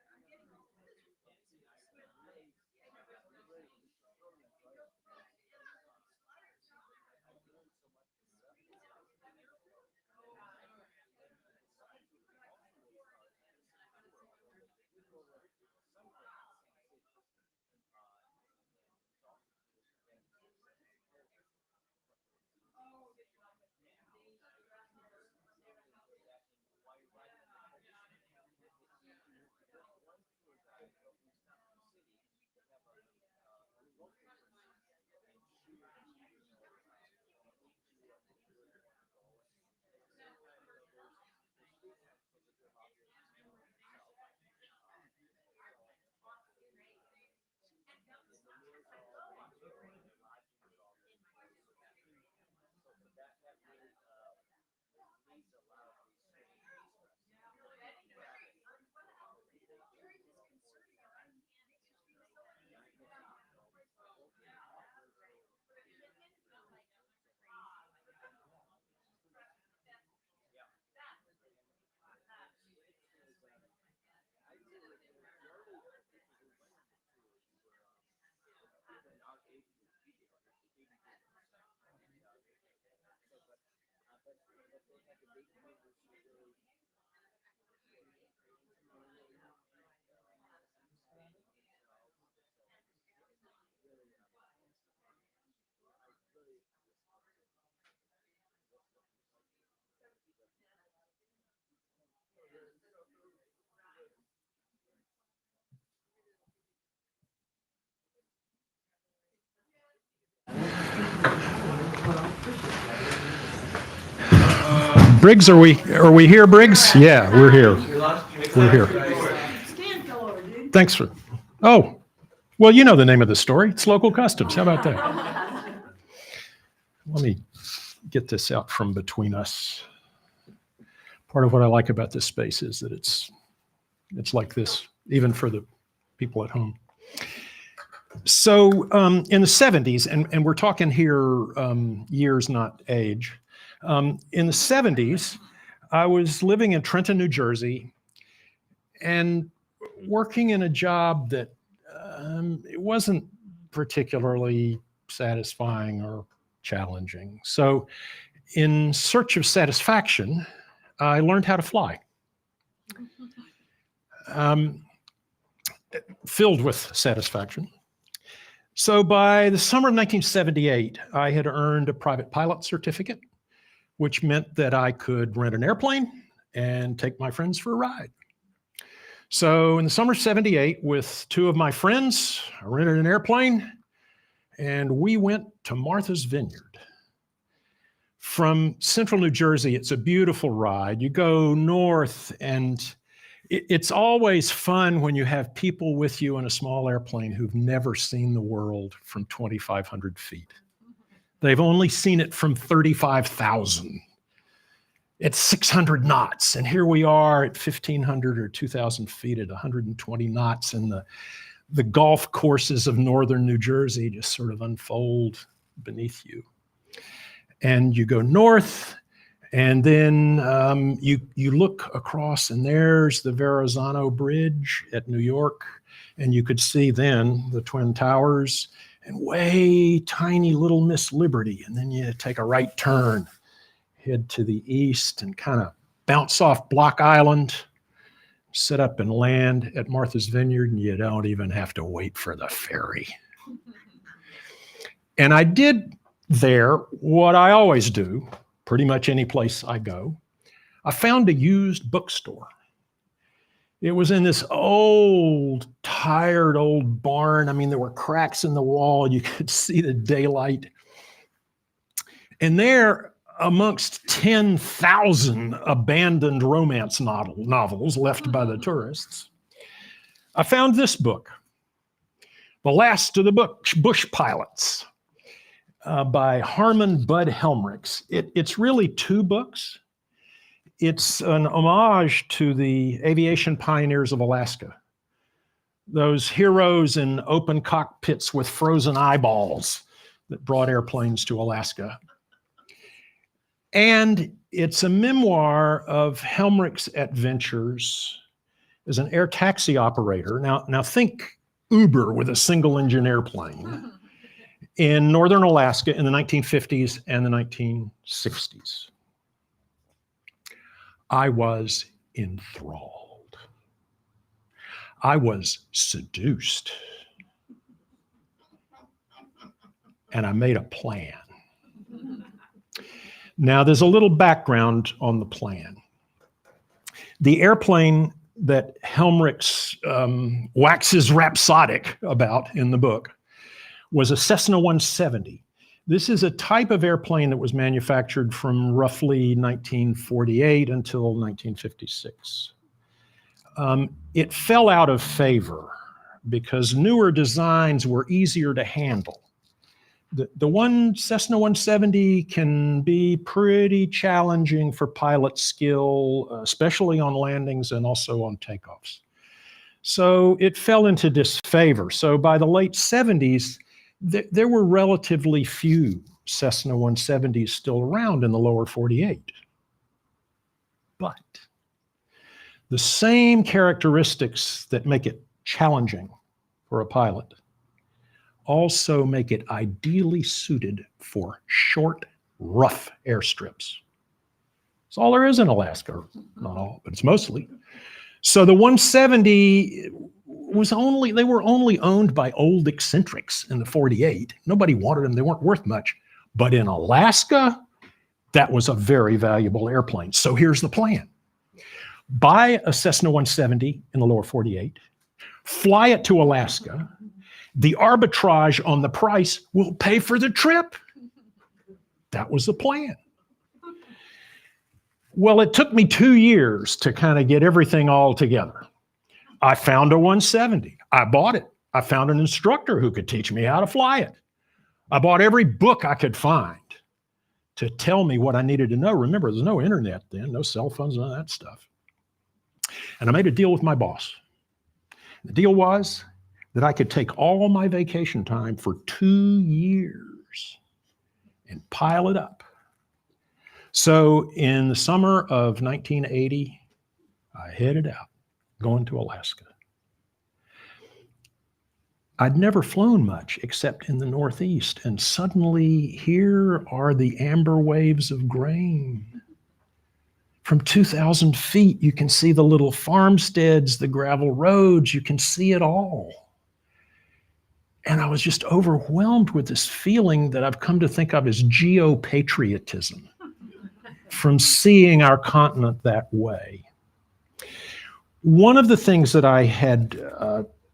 I'm getting all this. Briggs, are we here, Briggs? Yeah, we're here. We're here. Thanks for. Oh, well, you know the name of the story. It's local customs. How about that? Let me get this out from between us. Part of what I like about this space is that it's like this, even for the people at home. So in the 70s, and we're talking here years, not age. In the 70s, I was living in Trenton, New Jersey, and working in a job that it wasn't particularly satisfying or challenging. So in search of satisfaction, I learned how to fly. Filled with satisfaction. So by the summer of 1978, I had earned a private pilot certificate, which meant that I could rent an airplane and take my friends for a ride. So in the summer of 78, with two of my friends, I rented an airplane and we went to Martha's Vineyard. From central New Jersey, it's a beautiful ride. You go north and it's always fun when you have people with you in a small airplane who've never seen the world from 2,500 feet. They've only seen it from 35,000. It's 600 knots, and here we are at 1,500 or 2,000 feet at 120 knots, and the golf courses of northern New Jersey just sort of unfold beneath you. And you go north, and then you look across, and there's the Verrazano Bridge at New York, and you could see then the Twin Towers, and way tiny little Miss Liberty, and then you take a right turn, head to the east, and kind of bounce off Block Island, sit up and land at Martha's Vineyard, and you don't even have to wait for the ferry. And I did there what I always do, pretty much any place I go. I found a used bookstore. It was in this old, tired old barn. I mean, there were cracks in the wall. You could see the daylight. And there, amongst 10,000 abandoned romance novels left by the tourists, I found this book, The Last of the Bush Pilots, by Harmon Bud Helmrich. It's really two books. It's an homage to the aviation pioneers of Alaska, those heroes in open cockpits with frozen eyeballs that brought airplanes to Alaska. And it's a memoir of Helmrich's adventures as an air taxi operator. Now think Uber with a single engine airplane in northern Alaska in the 1950s and the 1960s. I was enthralled. I was seduced. And I made a plan. Now, there's a little background on the plan. The airplane that Helmrich waxes rhapsodic about in the book was a Cessna 170. This is a type of airplane that was manufactured from roughly 1948 until 1956. It fell out of favor because newer designs were easier to handle. The one Cessna 170 can be pretty challenging for pilot skill, especially on landings and also on takeoffs. So it fell into disfavor. So by the late 70s, there were relatively few Cessna 170s still around in the lower 48. But the same characteristics that make it challenging for a pilot also make it ideally suited for short, rough airstrips. That's all there is in Alaska. Not all, but it's mostly. So the 170 they were only owned by old eccentrics in the 48. Nobody wanted them. They weren't worth much. But in Alaska, that was a very valuable airplane. So here's the plan. Buy a Cessna 170 in the lower 48, fly it to Alaska. The arbitrage on the price will pay for the trip. That was the plan. Well, it took me 2 years to kind of get everything all together. I found a 170. I bought it. I found an instructor who could teach me how to fly it. I bought every book I could find to tell me what I needed to know. Remember, there's no internet then, no cell phones, none of that stuff. And I made a deal with my boss. The deal was that I could take all my vacation time for 2 years and pile it up. So in the summer of 1980, I headed out, going to Alaska. I'd never flown much except in the Northeast, and suddenly here are the amber waves of grain. From 2,000 feet, you can see the little farmsteads, the gravel roads, you can see it all. And I was just overwhelmed with this feeling that I've come to think of as geopatriotism from seeing our continent that way. One of the things that I had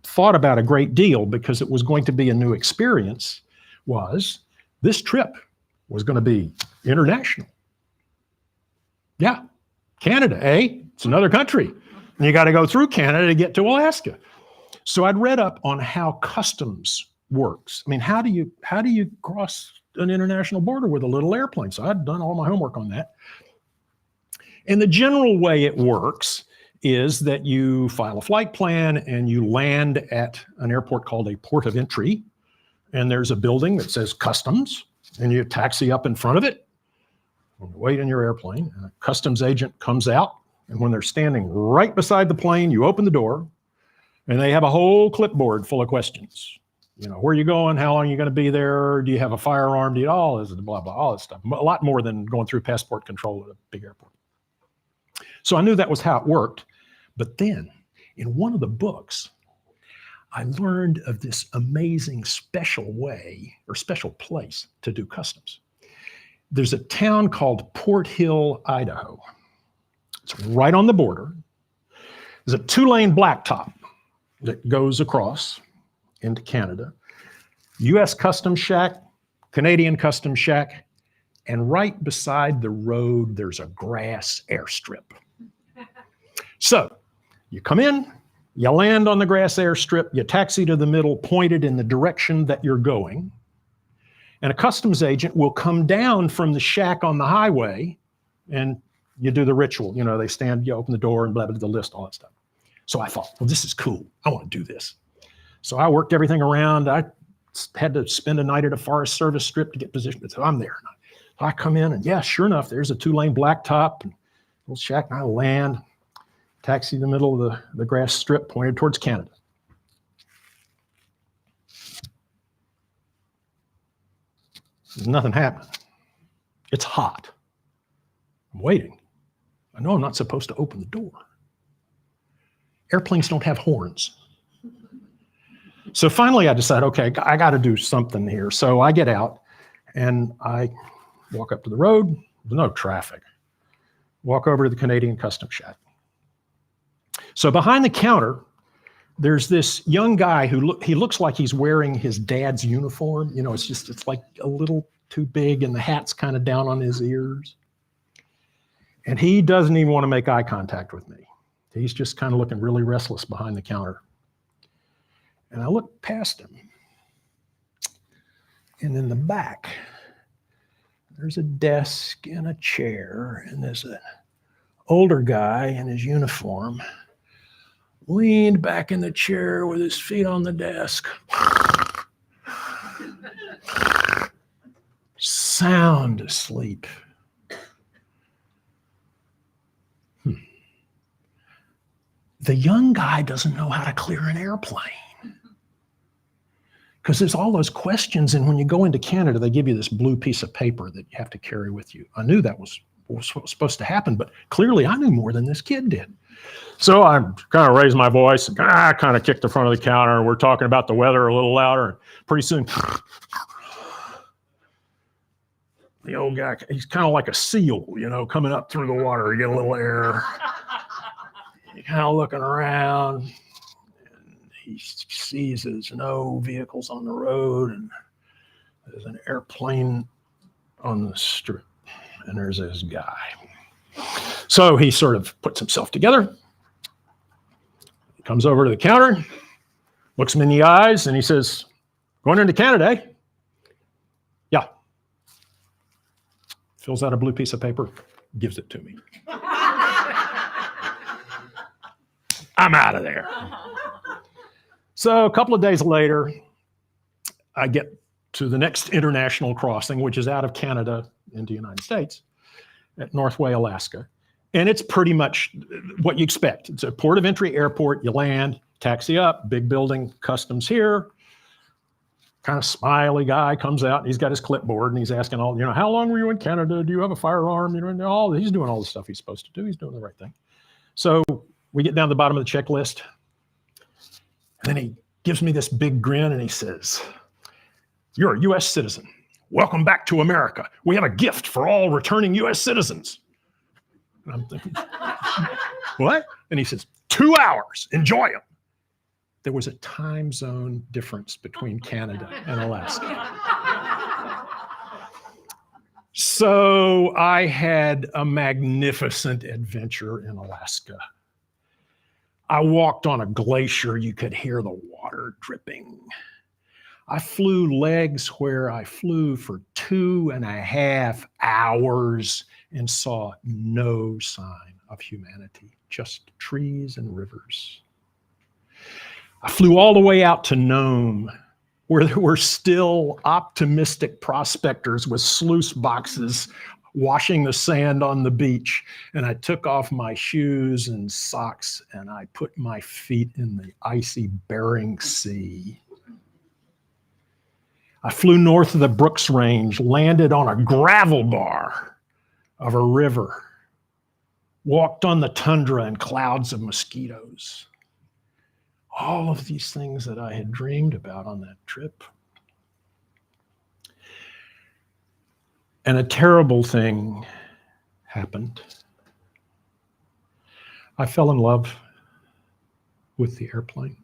thought about a great deal because it was going to be a new experience was this trip was going to be international. Yeah, Canada, eh? It's another country. And you got to go through Canada to get to Alaska. So I'd read up on how customs works. I mean, how do you cross an international border with a little airplane? So I'd done all my homework on that. And the general way it works is that you file a flight plan and you land at an airport called a port of entry. And there's a building that says customs, and you taxi up in front of it, wait in your airplane, and a customs agent comes out. And when they're standing right beside the plane, you open the door, and they have a whole clipboard full of questions. You know, where are you going? How long are you going to be there? Do you have a firearm? Do you all this blah, blah, all this stuff. A lot more than going through passport control at a big airport. So I knew that was how it worked. But then in one of the books, I learned of this amazing special way or special place to do customs. There's a town called Port Hill, Idaho. It's right on the border. There's a 2-lane blacktop that goes across into Canada. U.S. Customs Shack, Canadian Customs Shack, and right beside the road, there's a grass airstrip. So you come in, you land on the grass airstrip, you taxi to the middle, pointed in the direction that you're going, and a customs agent will come down from the shack on the highway, and you do the ritual. You know, they stand, you open the door, and blah, blah, the list, all that stuff. So I thought, well, this is cool. I want to do this. So I worked everything around. I had to spend a night at a Forest Service strip to get positioned. So I'm there. So I come in, and yeah, sure enough, there's a 2-lane blacktop, and little shack, and I land, taxi in the middle of the grass strip pointed towards Canada. Nothing happened. It's hot. I'm waiting. I know I'm not supposed to open the door. Airplanes don't have horns. So finally I decide, okay, I got to do something here. So I get out and I walk up to the road. There's no traffic. Walk over to the Canadian Customs Shack. So behind the counter, there's this young guy who he looks like he's wearing his dad's uniform. You know, it's like a little too big and the hat's kind of down on his ears. And he doesn't even want to make eye contact with me. He's just kind of looking really restless behind the counter. And I look past him. And in the back, there's a desk and a chair, and there's an older guy in his uniform leaned back in the chair with his feet on the desk. Sound asleep. The young guy doesn't know how to clear an airplane. Because there's all those questions, and when you go into Canada, they give you this blue piece of paper that you have to carry with you. I knew that was supposed to happen, but clearly I knew more than this kid did. So I kind of raised my voice, kind of kicked the front of the counter, and we're talking about the weather a little louder, and pretty soon, the old guy, he's kind of like a seal, you know, coming up through the water. You get a little air. You're kind of looking around. He sees there's no vehicles on the road, and there's an airplane on the strip, and there's this guy. So he sort of puts himself together, comes over to the counter, looks him in the eyes, and he says, "Going into Canada, eh?" "Yeah." Fills out a blue piece of paper, gives it to me. I'm out of there. So a couple of days later, I get to the next international crossing, which is out of Canada into the United States at Northway, Alaska. And it's pretty much what you expect. It's a port of entry airport. You land, taxi up, big building, customs here. Kind of smiley guy comes out, and he's got his clipboard, and he's asking all, you know, how long were you in Canada? Do you have a firearm? You know, he's doing all the stuff he's supposed to do. He's doing the right thing. So we get down to the bottom of the checklist. And then he gives me this big grin and he says, "You're a U.S. citizen. Welcome back to America. We have a gift for all returning U.S. citizens." And I'm thinking, what? And he says, 2 hours. Enjoy them. There was a time zone difference between Canada and Alaska. So I had a magnificent adventure in Alaska. I walked on a glacier. You could hear the water dripping. I flew legs where I flew for 2.5 hours and saw no sign of humanity, just trees and rivers. I flew all the way out to Nome, where there were still optimistic prospectors with sluice boxes washing the sand on the beach. And I took off my shoes and socks and I put my feet in the icy Bering Sea. I flew north of the Brooks Range, landed on a gravel bar of a river, walked on the tundra and clouds of mosquitoes. All of these things that I had dreamed about on that trip. And a terrible thing happened. I fell in love with the airplane.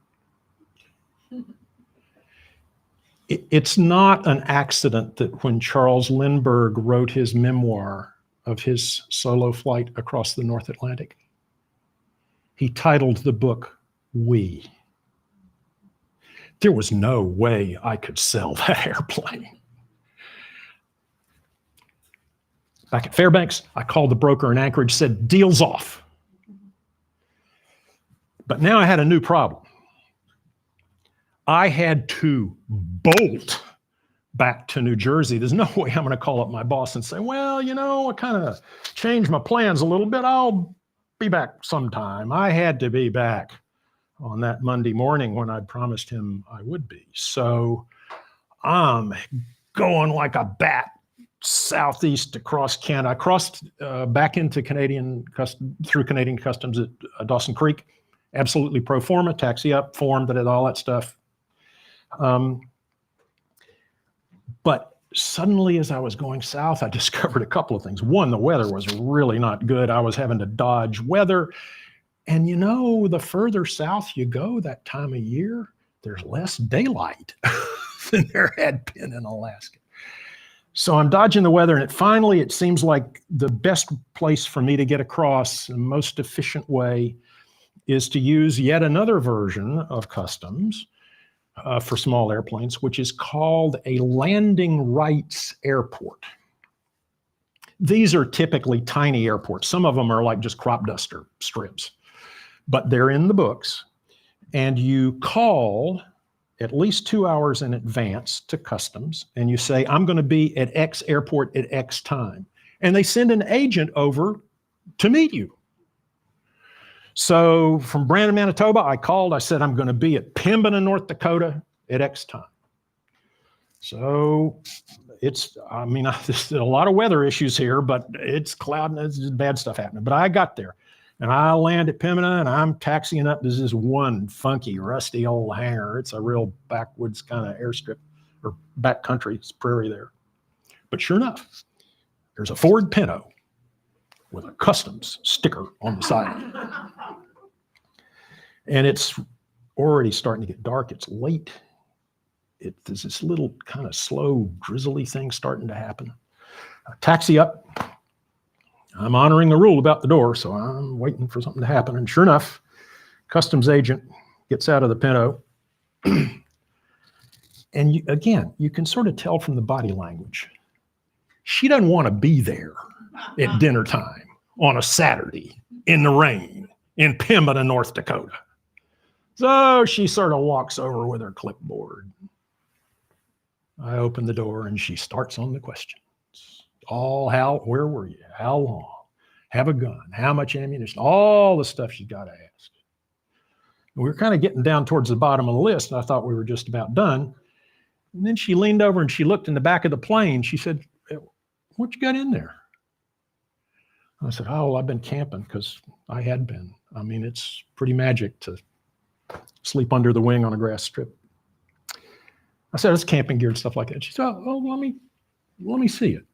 It's not an accident that when Charles Lindbergh wrote his memoir of his solo flight across the North Atlantic, he titled the book "We." There was no way I could sell that airplane. Back at Fairbanks, I called the broker in Anchorage, said, "Deal's off." But now I had a new problem. I had to bolt back to New Jersey. There's no way I'm going to call up my boss and say, "Well, you know, I kind of changed my plans a little bit. I'll be back sometime." I had to be back on that Monday morning when I'd promised him I would be. So I'm going like a bat southeast across Canada. I crossed back into through Canadian customs at Dawson Creek. Absolutely pro forma, taxi up, formed, all that stuff. But suddenly, as I was going south, I discovered a couple of things. One, the weather was really not good. I was having to dodge weather. And you know, the further south you go that time of year, there's less daylight than there had been in Alaska. So I'm dodging the weather, and it seems like the best place for me to get across, the most efficient way, is to use yet another version of customs for small airplanes, which is called a landing rights airport. These are typically tiny airports. Some of them are like just crop duster strips, but they're in the books. And you call at least 2 hours in advance to customs, and you say, I'm going to be at X airport at X time. And they send an agent over to meet you. So from Brandon, Manitoba, I called. I said, I'm going to be at Pembina, North Dakota at X time. So there's a lot of weather issues here, but it's cloud and there's bad stuff happening. But I got there. And I land at Pembina, and I'm taxiing up. There's this one funky, rusty old hangar. It's a real backwoods kind of airstrip, or backcountry. It's prairie there. But sure enough, there's a Ford Pinto with a customs sticker on the side. And it's already starting to get dark. It's late. There's this little kind of slow, drizzly thing starting to happen. I taxi up. I'm honoring the rule about the door, so I'm waiting for something to happen. And sure enough, customs agent gets out of the Pinto. And you can sort of tell from the body language. She doesn't want to be there at dinner time on a Saturday in the rain in Pembina, North Dakota. So she sort of walks over with her clipboard. I open the door, and she starts on the questions. Where were you? How long? Have a gun? How much ammunition? All the stuff she's got to ask. And we were kind of getting down towards the bottom of the list, and I thought we were just about done. And then she leaned over and she looked in the back of the plane. She said, what you got in there? I said, oh, well, I've been camping, because I had been. I mean, it's pretty magic to sleep under the wing on a grass strip. I said, it's camping gear and stuff like that. She said, oh, let me see it.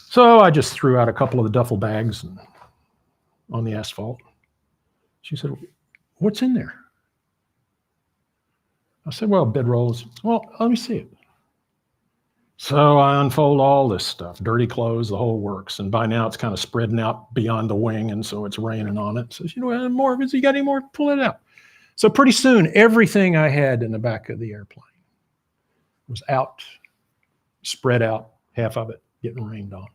So I just threw out a couple of the duffel bags on the asphalt. She said, what's in there? I said, well, bedrolls. Well, let me see it. So I unfold all this stuff, dirty clothes, the whole works. And by now it's kind of spreading out beyond the wing, and so it's raining on it. So she said, more of it? You got any more? Pull it out. So pretty soon, everything I had in the back of the airplane was out, spread out, half of it getting rained on.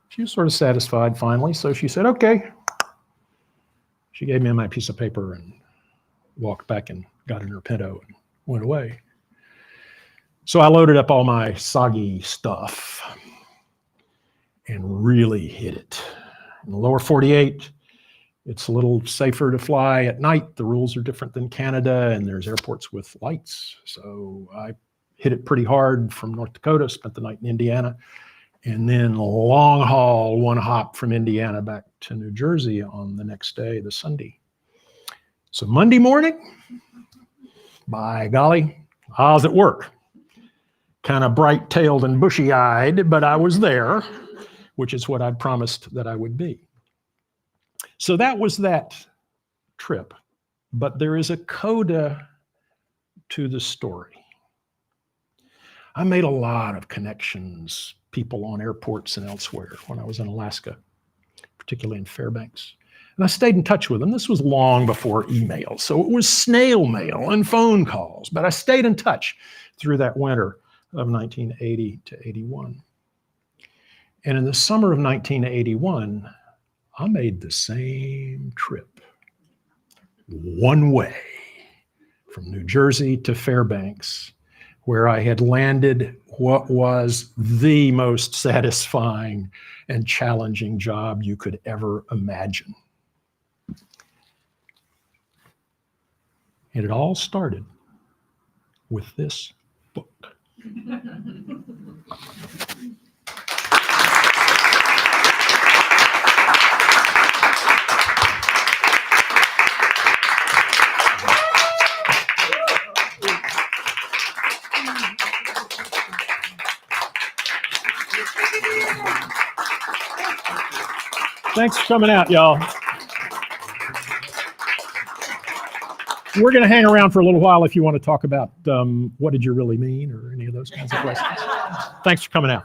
She was sort of satisfied finally, so she said, okay. She gave me my piece of paper and walked back and got in her Pinto and went away. So I loaded up all my soggy stuff and really hit it. In the lower 48, it's a little safer to fly at night. The rules are different than Canada, and there's airports with lights. So I hit it pretty hard from North Dakota, spent the night in Indiana, and then long haul, one hop from Indiana back to New Jersey on the next day, the Sunday. So Monday morning, by golly, I was at work. Kind of bright-tailed and bushy-eyed, but I was there, which is what I'd promised that I would be. So that was that trip. But there is a coda to the story. I made a lot of connections, people on airports and elsewhere when I was in Alaska, particularly in Fairbanks. And I stayed in touch with them. This was long before email, so it was snail mail and phone calls. But I stayed in touch through that winter of 1980 to 81. And in the summer of 1981, I made the same trip, one way, from New Jersey to Fairbanks, where I had landed what was the most satisfying and challenging job you could ever imagine. And it all started with this book. Thanks for coming out, y'all. We're going to hang around for a little while if you want to talk about what did you really mean or any of those kinds of questions. Thanks for coming out.